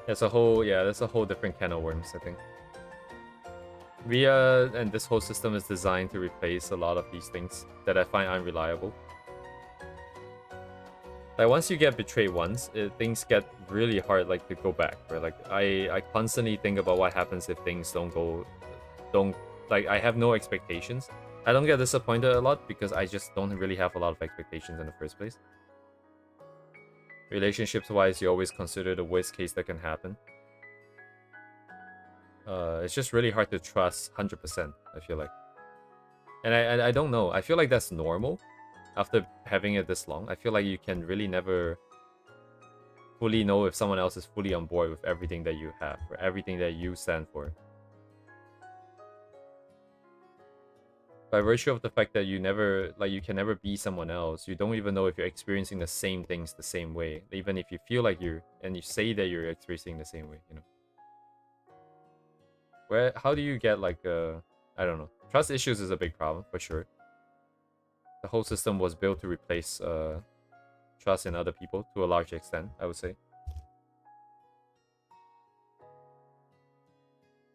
that's a whole different can of worms, I think. Ria and this whole system is designed to replace a lot of these things that I find unreliable. Like once you get betrayed once, things get really hard like to go back, right? Like I constantly think about what happens if things don't like I have no expectations. I don't get disappointed a lot because I just don't really have a lot of expectations in the first place. Relationships wise, you always consider the worst case that can happen. It's just really hard to trust 100%, I feel like. And I don't know. I feel like that's normal after having it this long. I feel like you can really never fully know if someone else is fully on board with everything that you have or everything that you stand for. By virtue of the fact that you can never be someone else, you don't even know if you're experiencing the same things the same way, even if you feel like you say that you're experiencing the same way, you know. How do you get like I don't know. Trust issues is a big problem for sure. The whole system was built to replace trust in other people to a large extent, I would say.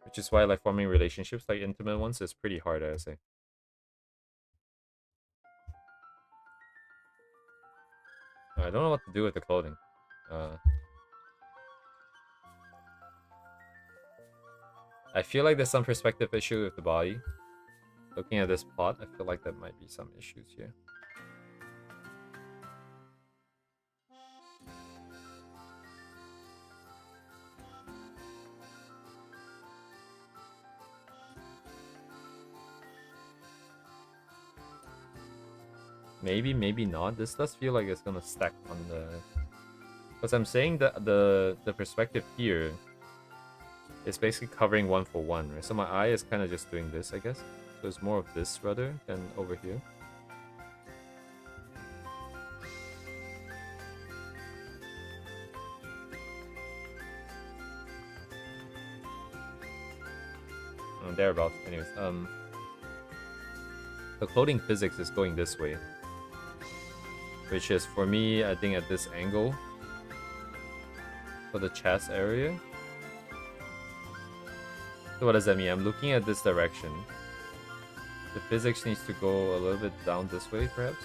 Which is why like forming relationships, like intimate ones, is pretty hard, I would say. I don't know what to do with the clothing. I feel like there's some perspective issue with the body. Looking at this plot, I feel like there might be some issues here. Maybe, maybe not. This does feel like it's gonna stack on the... Because I'm saying that the perspective here is basically covering one for one, right? So my eye is kind of just doing this, I guess. So it's more of this rather than over here. Thereabouts. Anyways, the clothing physics is going this way, which is for me, I think at this angle for the chest area. So what does that mean? I'm looking at this direction. The physics needs to go a little bit down this way, perhaps.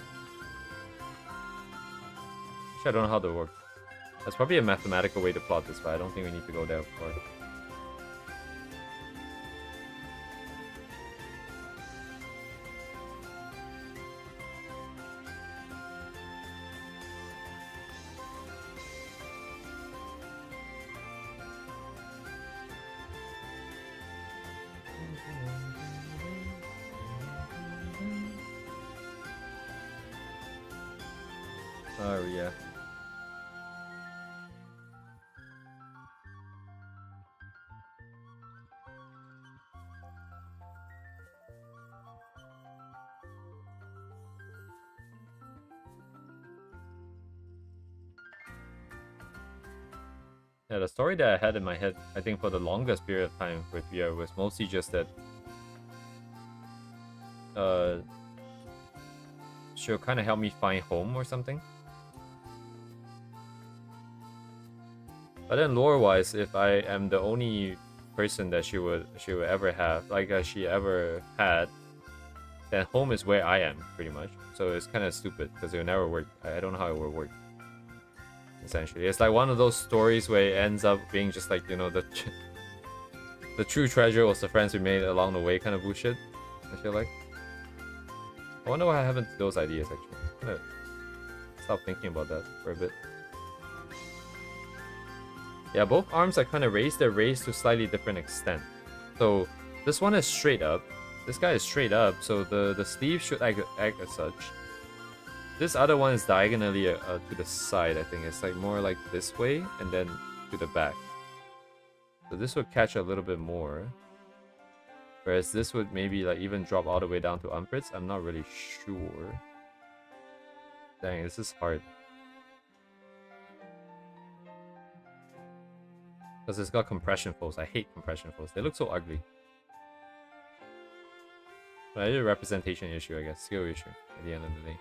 Actually, I don't know how that works. That's probably a mathematical way to plot this, but I don't think we need to go there for. Oh, yeah. Yeah, the story that I had in my head, I think for the longest period of time with VR was mostly just that she'll kind of help me find home or something. But then lore-wise, if I am the only person that she would ever have, like she ever had, then home is where I am, pretty much. So it's kind of stupid, because it will never work. I don't know how it will work. Essentially, it's like one of those stories where it ends up being just like, you know, the true treasure was the friends we made along the way kind of bullshit, I feel like. I wonder what happened to those ideas, actually. I'm gonna stop thinking about that for a bit. Yeah, both arms are kind of raised. They're raised to slightly different extent. So this one is straight up. This guy is straight up, so the sleeve should act as such. This other one is diagonally to the side, I think. It's like more like this way, and then to the back. So this would catch a little bit more. Whereas this would maybe like even drop all the way down to Umpritz. I'm not really sure. Dang, this is hard. Because it's got compression folds. I hate compression folds. They look so ugly. But it's a representation issue, I guess. Skill issue at the end of the day.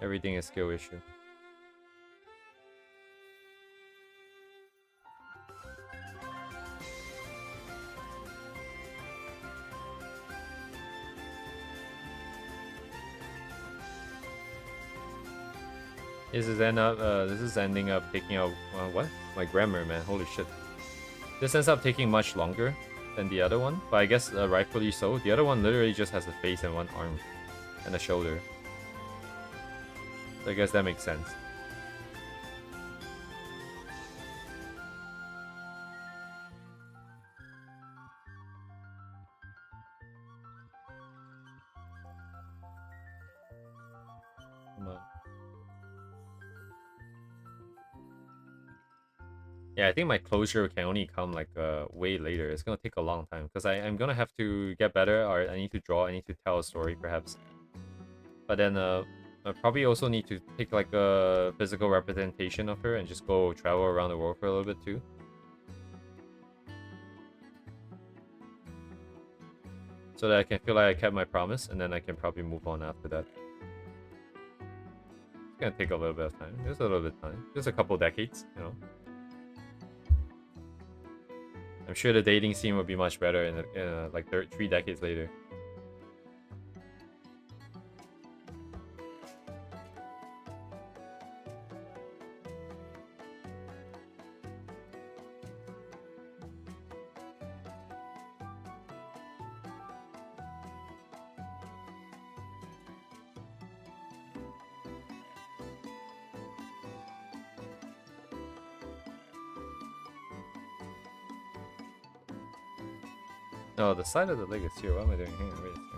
Everything is skill issue. This is ending up taking out what? My grammar, man. Holy shit. This ends up taking much longer than the other one, but I guess rightfully so. The other one literally just has a face and one arm and a shoulder. So I guess that makes sense. Come on. Yeah, I think my closure can only come like way later. It's gonna take a long time because I'm gonna have to get better, or I need to draw, I need to tell a story perhaps. But then I probably also need to take like a physical representation of her and just go travel around the world for a little bit too. So that I can feel like I kept my promise, and then I can probably move on after that. It's gonna take a little bit of time. Just a little bit of time. Just a couple decades, you know. I'm sure the dating scene would be much better in like 3 decades later. No, the side of the leg is here. What am I doing? Hang on, wait a second.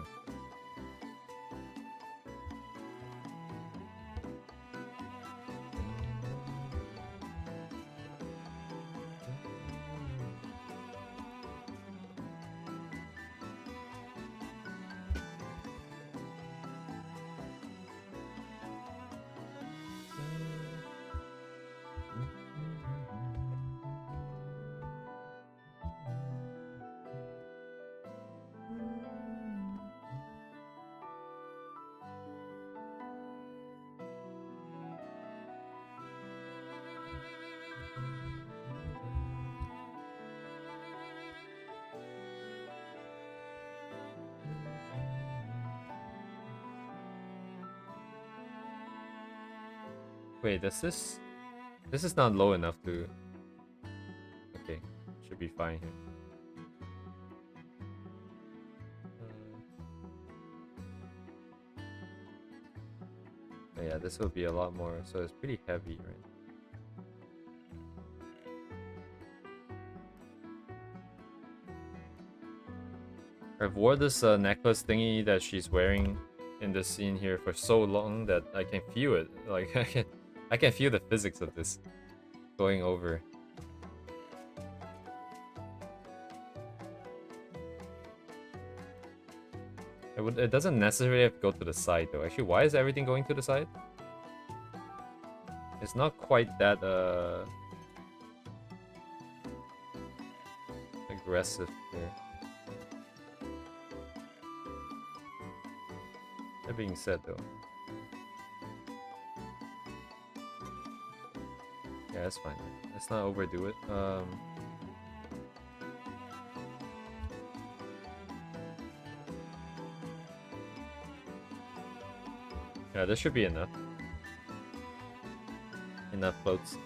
Wait, does this... This is not low enough to... Okay, should be fine here. Oh yeah, this will be a lot more, so it's pretty heavy, right? I've wore this necklace thingy that she's wearing in this scene here for so long that I can feel it. Like I can feel the physics of this going over. It doesn't necessarily have to go to the side though. Actually, why is everything going to the side? It's not quite that aggressive here. That being said, though, yeah, that's fine. Let's not overdo it. Yeah, this should be enough. Enough floats.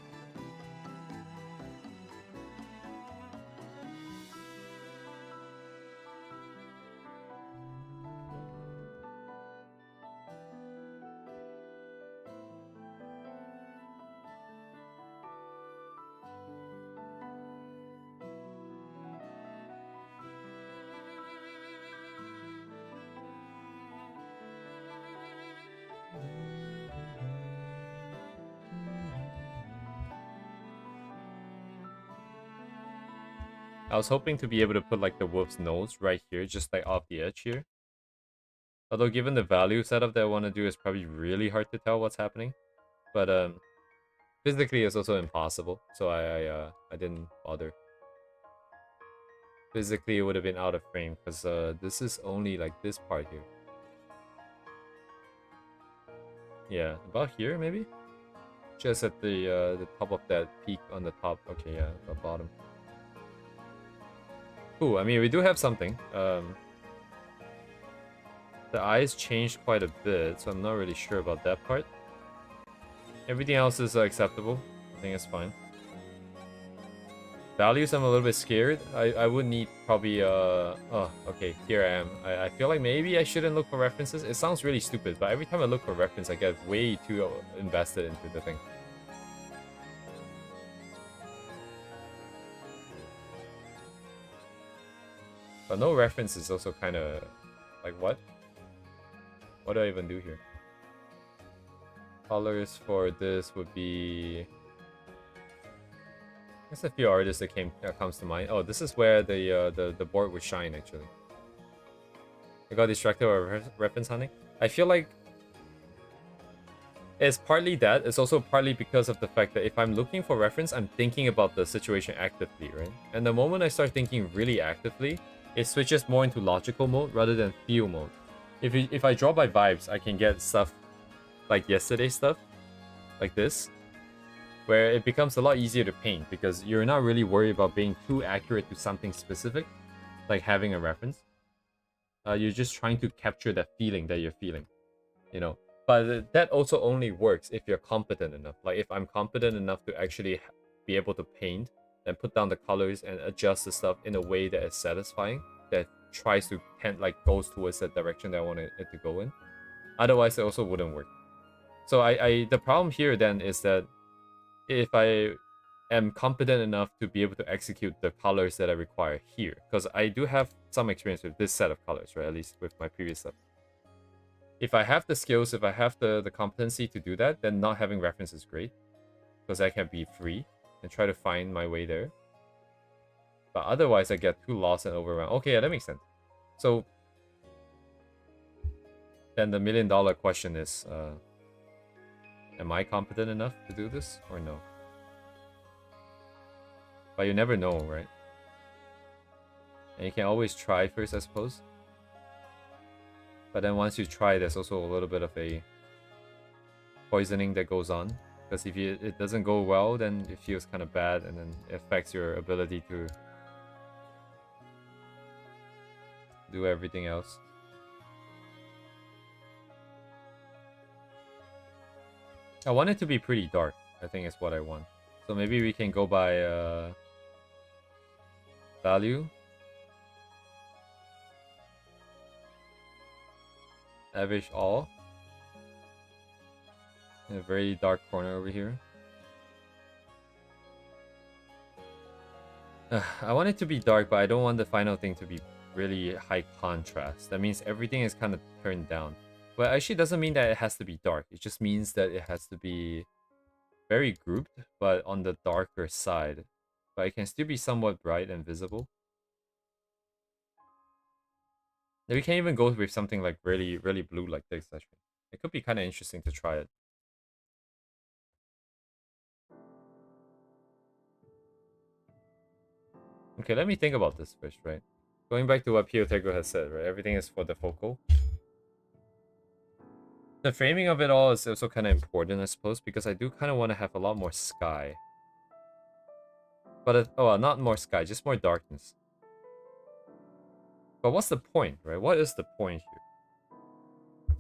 I was hoping to be able to put like the wolf's nose right here, just like off the edge here. Although given the value setup that I want to do, it's probably really hard to tell what's happening. But physically it's also impossible, so I didn't bother. Physically it would have been out of frame because this is only like this part here. Yeah, about here maybe. Just at the top of that peak on the top. Okay, yeah, the bottom. Cool. I mean, we do have something. The eyes changed quite a bit, so I'm not really sure about that part. Everything else is acceptable. I think it's fine. Values, I'm a little bit scared. I would need probably, oh, okay, here I am. I feel like maybe I shouldn't look for references. It sounds really stupid, but every time I look for reference, I get way too invested into the thing. But no reference is also kind of, like, what? What do I even do here? Colors for this would be... There's a few artists that comes to mind. Oh, this is where the board would shine, actually. I got distracted by reference hunting. I feel like it's partly that. It's also partly because of the fact that if I'm looking for reference, I'm thinking about the situation actively, right? And the moment I start thinking really actively, it switches more into logical mode rather than feel mode. If I draw by vibes, I can get stuff like yesterday's stuff, like this, where it becomes a lot easier to paint because you're not really worried about being too accurate to something specific, like having a reference. You're just trying to capture that feeling that you're feeling, you know. But that also only works if you're competent enough. Like if I'm competent enough to actually be able to paint and put down the colors and adjust the stuff in a way that is satisfying, that tries to goes towards that direction that I want it to go in. Otherwise, it also wouldn't work. So the problem here then is that if I am competent enough to be able to execute the colors that I require here, because I do have some experience with this set of colors, right? At least with my previous stuff. If I have the skills, if I have the competency to do that, then not having reference is great, because I can be free and try to find my way there. But otherwise, I get too lost and overwhelmed. Okay, yeah, that makes sense. So then the million-dollar question is, am I competent enough to do this or no? But you never know, right? And you can always try first, I suppose. But then once you try, there's also a little bit of a poisoning that goes on. Because if it doesn't go well, then it feels kind of bad, and then it affects your ability to do everything else. I want it to be pretty dark, I think is what I want. So maybe we can go by value. Average all. In a very dark corner over here. I want it to be dark, but I don't want the final thing to be really high contrast. That means everything is kind of turned down. But actually doesn't mean that it has to be dark. It just means that it has to be very grouped, but on the darker side. But it can still be somewhat bright and visible. We can even go with something like really, really blue like this, actually. It could be kind of interesting to try it. Okay, let me think about this first, right? Going back to what Pio Tego has said, right? Everything is for the focal. The framing of it all is also kind of important, I suppose, because I do kind of want to have a lot more sky. But, oh, not more sky, just more darkness. But what's the point, right? What is the point here?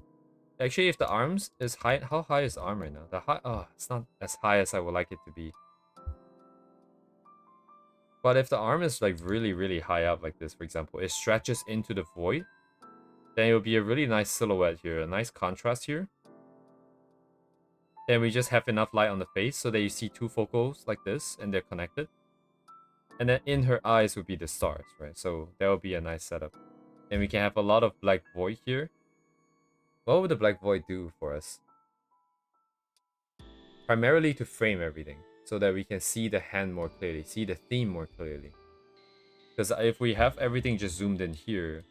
Actually, if the arms is high, how high is the arm right now? The high, oh, it's not as high as I would like it to be. But if the arm is like really, really high up like this, for example, it stretches into the void, then it will be a really nice silhouette here, a nice contrast here. Then we just have enough light on the face so that you see two focals like this and they're connected. And then in her eyes would be the stars, right? So that would be a nice setup. And we can have a lot of black void here. What would the black void do for us? Primarily to frame everything so that we can see the hand more clearly, see the theme more clearly. Because if we have everything just zoomed in here,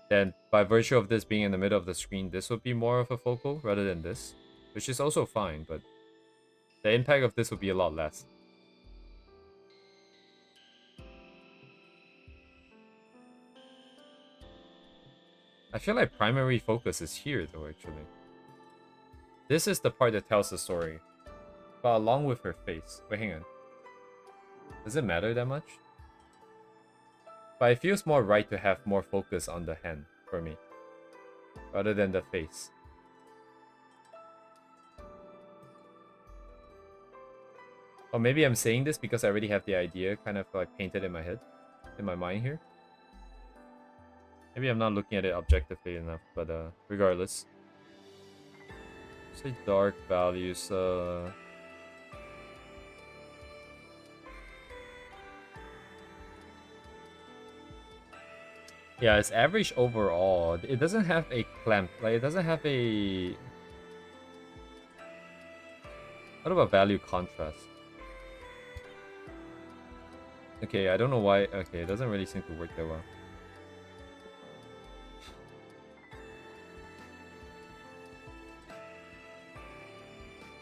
then by virtue of this being in the middle of the screen, this would be more of a focal rather than this, which is also fine, but the impact of this would be a lot less. I feel like primary focus is here though, actually. This is the part that tells the story, but along with her face. Wait, hang on. Does it matter that much? But it feels more right to have more focus on the hand for me, rather than the face. Or maybe I'm saying this because I already have the idea kind of like painted in my head, in my mind here. Maybe I'm not looking at it objectively enough, but regardless. Say dark values, yeah, it's average overall. It doesn't have a clamp, like it doesn't have a... What about value contrast? Okay, I don't know why. Okay, it doesn't really seem to work that well.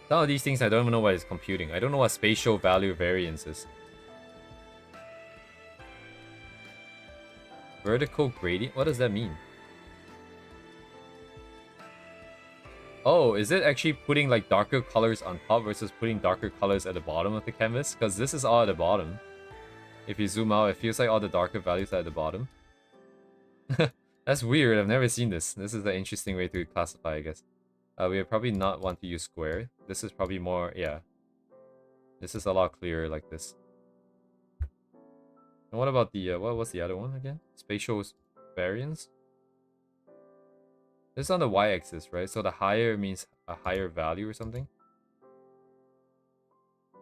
Some of these things I don't even know what it's computing. I don't know what spatial value variance is. Vertical gradient? What does that mean? Oh, is it actually putting like darker colors on top versus putting darker colors at the bottom of the canvas? Because this is all at the bottom. If you zoom out, it feels like all the darker values are at the bottom. That's weird. I've never seen this. This is an interesting way to classify, I guess. We would probably not want to use square. This is probably more, yeah. This is a lot clearer like this. And what about the, what was the other one again? Spatial variance? This is on the y-axis, right? So the higher means a higher value or something?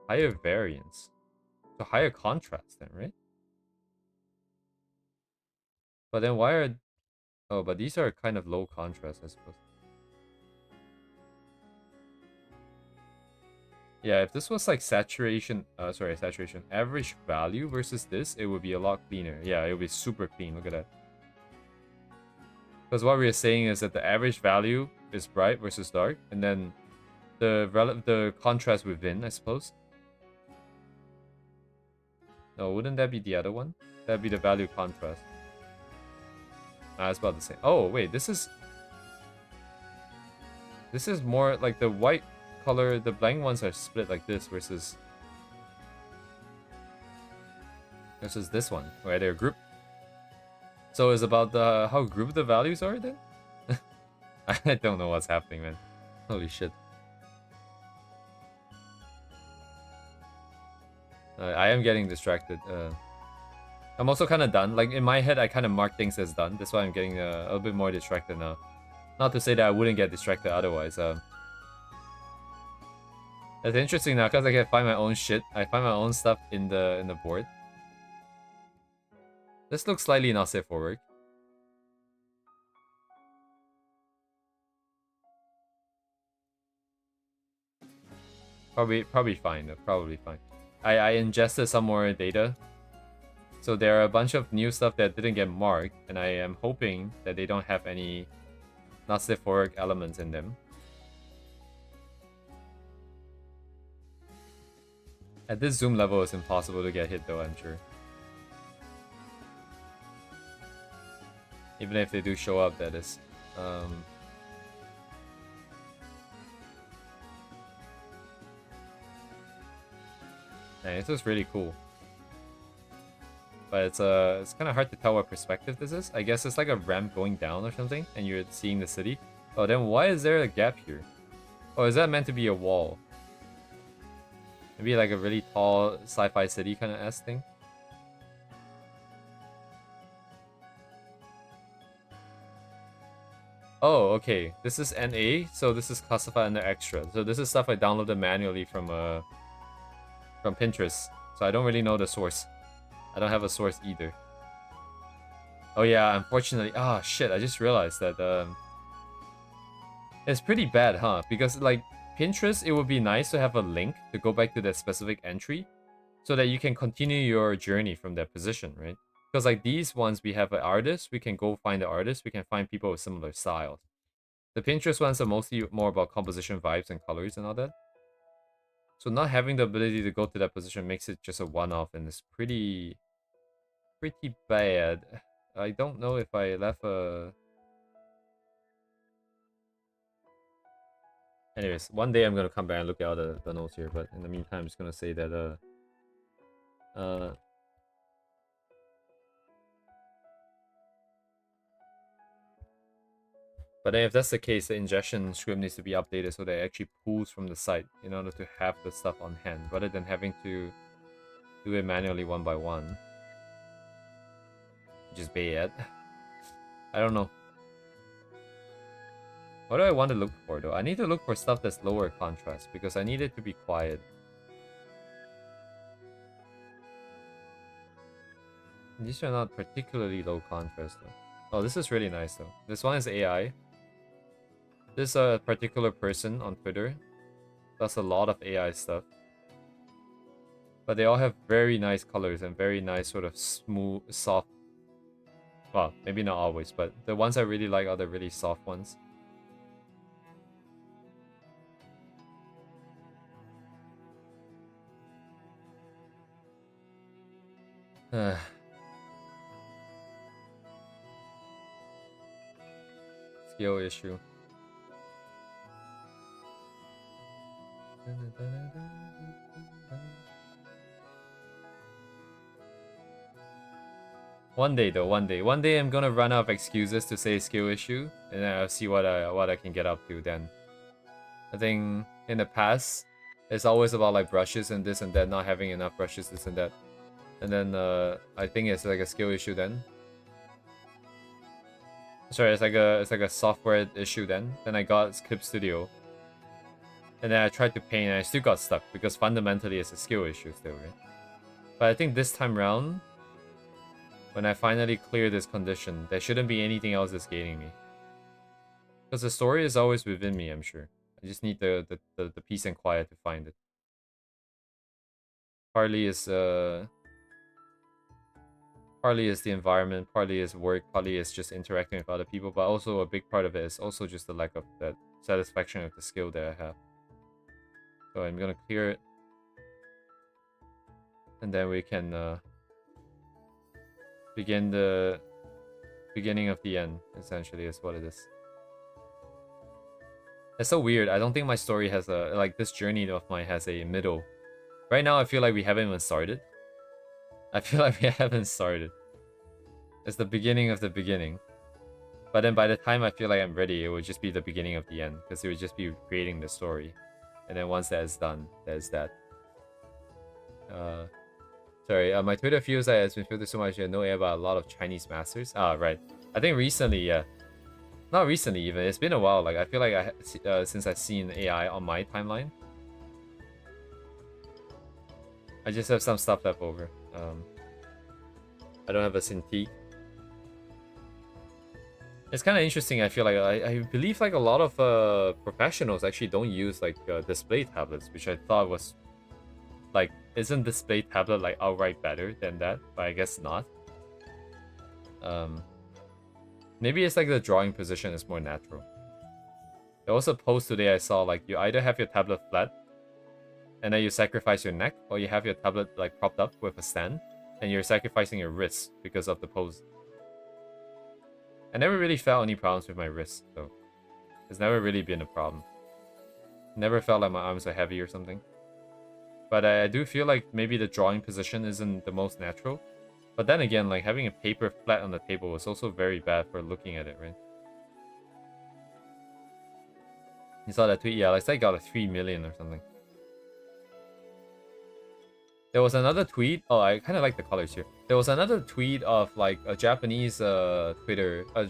Higher variance. So higher contrast then, right? But then why are... Oh, but these are kind of low contrast, I suppose. Yeah, if this was like saturation, saturation, average value versus this, it would be a lot cleaner. Yeah, it would be super clean. Look at that. Because what we're saying is that the average value is bright versus dark, and then the contrast within, I suppose. No, wouldn't that be the other one? That'd be the value contrast. It's about the same. Oh, wait, this is more like the white color, the blank ones are split like this versus this one, where they're grouped. So it's about how grouped the values are then? I don't know what's happening, man. Holy shit. I am getting distracted. I'm also kind of done. Like, in my head, I kind of mark things as done. That's why I'm getting a little bit more distracted now. Not to say that I wouldn't get distracted otherwise. That's interesting now, because I can find my own shit. I find my own stuff in the board. This looks slightly not safe for work. Probably fine though. Probably fine. I ingested some more data. So there are a bunch of new stuff that didn't get marked, and I am hoping that they don't have any not safe for work elements in them. At this zoom level, it's impossible to get hit though, I'm sure. Even if they do show up, that is. Man, this was really cool. But it's kind of hard to tell what perspective this is. I guess it's like a ramp going down or something, and you're seeing the city. Oh, then why is there a gap here? Oh, is that meant to be a wall? Maybe like a really tall sci-fi city kind of S thing? Oh, okay. This is NA, so this is classified under extra. So this is stuff I downloaded manually from Pinterest. So I don't really know the source. I don't have a source either. Oh yeah, unfortunately. Ah, shit, I just realized that it's pretty bad, huh? Because like Pinterest, it would be nice to have a link to go back to that specific entry so that you can continue your journey from that position, right? Because like these ones, we have an artist, we can go find the artist, we can find people with similar styles. The Pinterest ones are mostly more about composition vibes and colors and all that. So not having the ability to go to that position makes it just a one-off, and it's pretty bad. I don't know if I left a... Anyways, one day I'm gonna come back and look at all the notes here, but in the meantime, I'm just gonna say that but then if that's the case, the ingestion script needs to be updated so that it actually pulls from the site in order to have the stuff on hand, rather than having to do it manually one by one. Which is bad. I don't know. What do I want to look for though? I need to look for stuff that's lower contrast because I need it to be quiet. These are not particularly low contrast though. Oh, this is really nice though. This one is AI. This a particular person on Twitter does a lot of AI stuff. But they all have very nice colors and very nice sort of smooth, soft. Well, maybe not always, but the ones I really like are the really soft ones. Skill issue. One day though, one day I'm gonna run out of excuses to say skill issue, and then I'll see what I can get up to then. I think in the past, it's always about like brushes and this and that, not having enough brushes, this and that. And then I think it's like a skill issue then. Sorry, it's like a software issue then. Then I got Clip Studio. And then I tried to paint and I still got stuck because fundamentally it's a skill issue still, right? But I think this time round, when I finally clear this condition, there shouldn't be anything else that's gating me. Because the story is always within me, I'm sure. I just need the peace and quiet to find it. Partly is the environment, partly is work, partly is just interacting with other people, but also a big part of it is also just the lack of that satisfaction of the skill that I have. So I'm gonna clear it. And then we can begin the beginning of the end, essentially, is what it is. It's so weird. I don't think my story has a... Like, this journey of mine has a middle. Right now, I feel like we haven't even started. I feel like we haven't started. It's the beginning of the beginning. But then by the time I feel like I'm ready, it would just be the beginning of the end. Because it would just be creating the story. And then once that is done, there's that. Sorry, my Twitter feels like it's been filtered so much I know about a lot of Chinese masters. Ah, right. I think recently, yeah. Not recently even, it's been a while. Like, I feel like since I've seen AI on my timeline. I just have some stuff left over. I don't have a Cintiq. It's kind of interesting. I feel like I believe like a lot of professionals actually don't use like display tablets, which I thought was like, isn't display tablet like outright better than that? But I guess not. Maybe it's like the drawing position is more natural. There was a post today I saw like you either have your tablet flat and then you sacrifice your neck, or you have your tablet like propped up with a stand and you're sacrificing your wrist because of the pose. I never really felt any problems with my wrist, so it's never really been a problem. Never felt like my arms are heavy or something. But I do feel like maybe the drawing position isn't the most natural. But then again, like having a paper flat on the table is also very bad for looking at it, right? You saw that tweet? Yeah, like I got a 3 million or something. There was another tweet. Oh, I kind of like the colors here. There was another tweet of like a Japanese a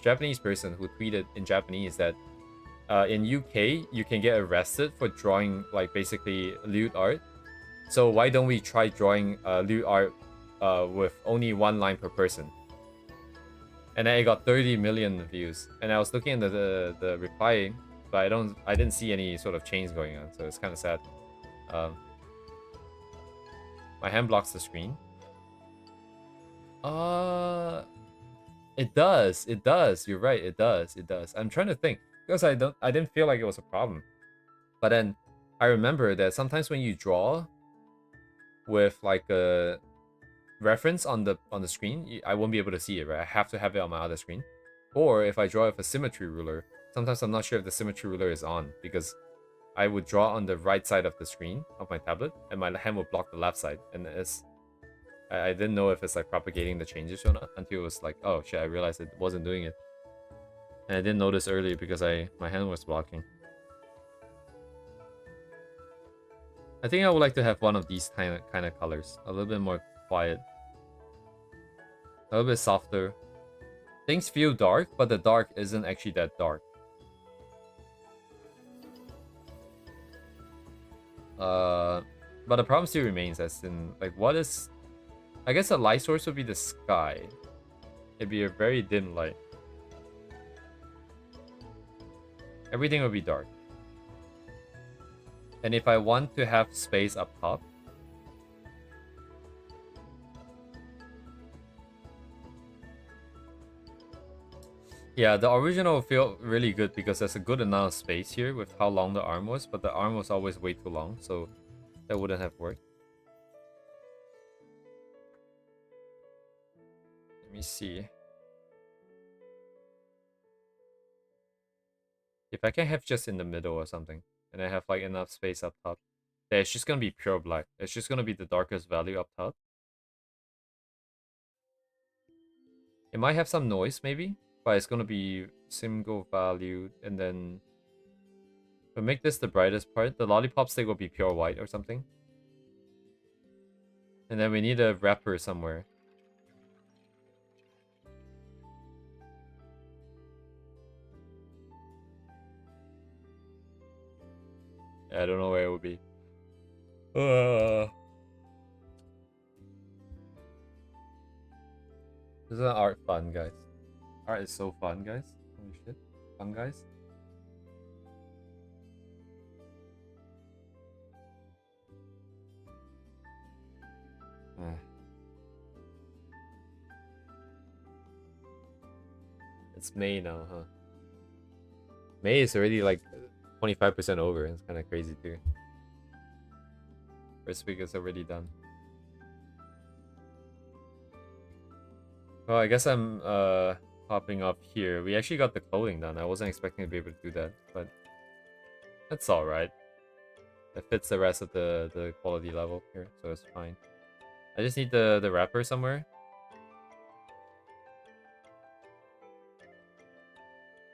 Japanese person who tweeted in Japanese that in UK you can get arrested for drawing like basically lewd art. So why don't we try drawing lewd art with only 1 line per person? And then it got 30 million views. And I was looking at the reply, but I didn't see any sort of change going on. So it's kind of sad. My hand blocks the screen. It does. It does. You're right. It does. It does. I'm trying to think because I didn't feel like it was a problem. But then I remember that sometimes when you draw with like a reference on the screen, I won't be able to see it, right? I have to have it on my other screen. Or if I draw with a symmetry ruler, sometimes I'm not sure if the symmetry ruler is on because I would draw on the right side of the screen of my tablet and my hand would block the left side. And I didn't know if it's like propagating the changes or not until it was like, oh shit, I realized it wasn't doing it. And I didn't notice earlier because my hand was blocking. I think I would like to have one of these kind of colors. A little bit more quiet. A little bit softer. Things feel dark, but the dark isn't actually that dark. But the problem still remains, as in, like, what is... I guess a light source would be the sky. It'd be a very dim light. Everything would be dark. And if I want to have space up top, yeah, the original felt really good because there's a good amount of space here with how long the arm was, but the arm was always way too long, so that wouldn't have worked. Let me see. If I can have just in the middle or something, and I have like enough space up top, yeah, it's just gonna be pure black. It's just gonna be the darkest value up top. It might have some noise maybe, but it's gonna be single value, and then we'll make this the brightest part. The lollipop stick will be pure white or something. And then we need a wrapper somewhere. I don't know where it would be. Isn't art fun, guys? Art is so fun, guys. Holy shit. Fun, guys. It's May now, huh? May is already like 25% over. It's kind of crazy too. First week is already done. Well, I guess I'm popping up here. We actually got the clothing done. I wasn't expecting to be able to do that, but that's alright. It fits the rest of the quality level here, so it's fine. I just need the wrapper somewhere.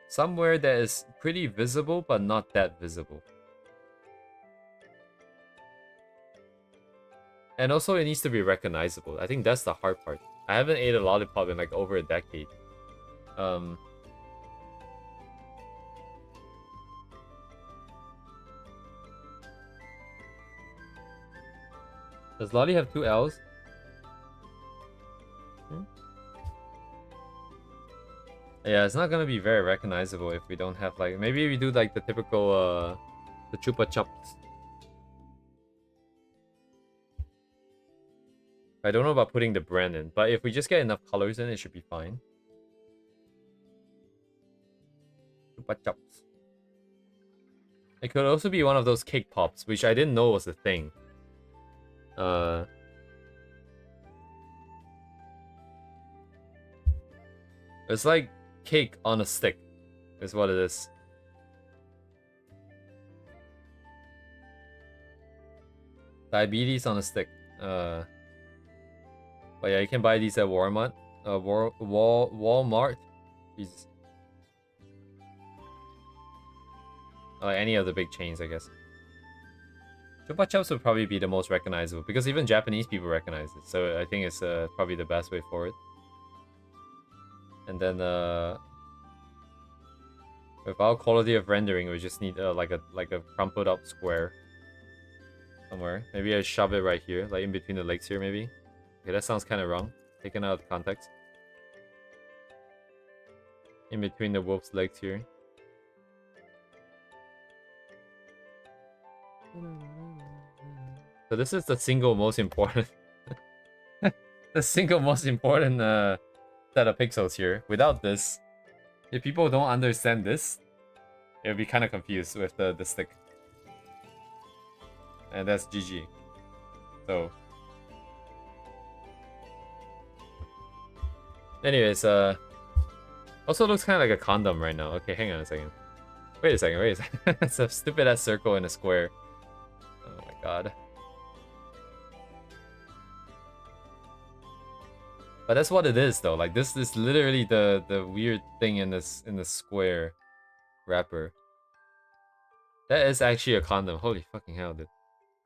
Somewhere that is pretty visible, but not that visible. And also, it needs to be recognizable. I think that's the hard part. I haven't ate a lollipop in like over a decade. Does Lolly have 2 L's? Yeah, it's not gonna be very recognizable if we don't have like... Maybe we do like the typical the Chupa Chups. I don't know about putting the brand in, but if we just get enough colors in, it should be fine. Chupa Chups. It could also be one of those cake pops, which I didn't know was a thing. It's like cake on a stick. Is what it is. Diabetes on a stick. But yeah, you can buy these at Walmart. Walmart. Jesus. Like any of the big chains, I guess. Chupa Chups would probably be the most recognizable because even Japanese people recognize it. So I think it's probably the best way for it. And then without quality of rendering, we just need like a crumpled up square somewhere. Maybe I shove it right here, like in between the legs here, maybe. Okay, that sounds kind of wrong. Taken out of context. In between the wolf's legs here. So this is the single most important the single most important set of pixels here. Without this, if people don't understand this, they'll be kind of confused with the stick. And that's GG. So anyways, also looks kind of like a condom right now. Okay, hang on a second. Wait a second. It's a stupid ass circle in a square. Oh my god. But that's what it is though. Like this is literally the weird thing in this square wrapper. That is actually a condom. Holy fucking hell, dude.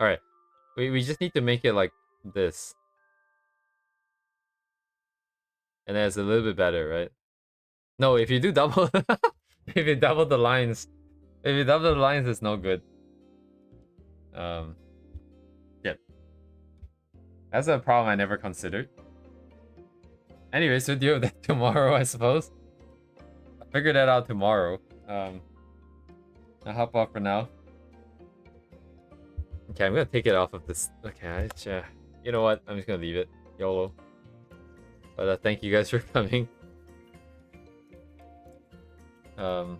Alright. We just need to make it like this. And then it's a little bit better, right? No, if you do double if you double the lines, it's no good. Yeah. That's a problem I never considered. Anyways, we'll deal with that tomorrow, I suppose. I'll figure that out tomorrow. I'll hop off for now. Okay, I'm gonna take it off of this. Okay, you know what? I'm just gonna leave it. YOLO. But thank you guys for coming. I'll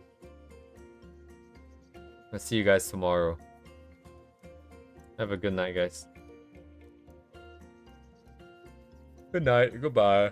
see you guys tomorrow. Have a good night, guys. Good night. Goodbye.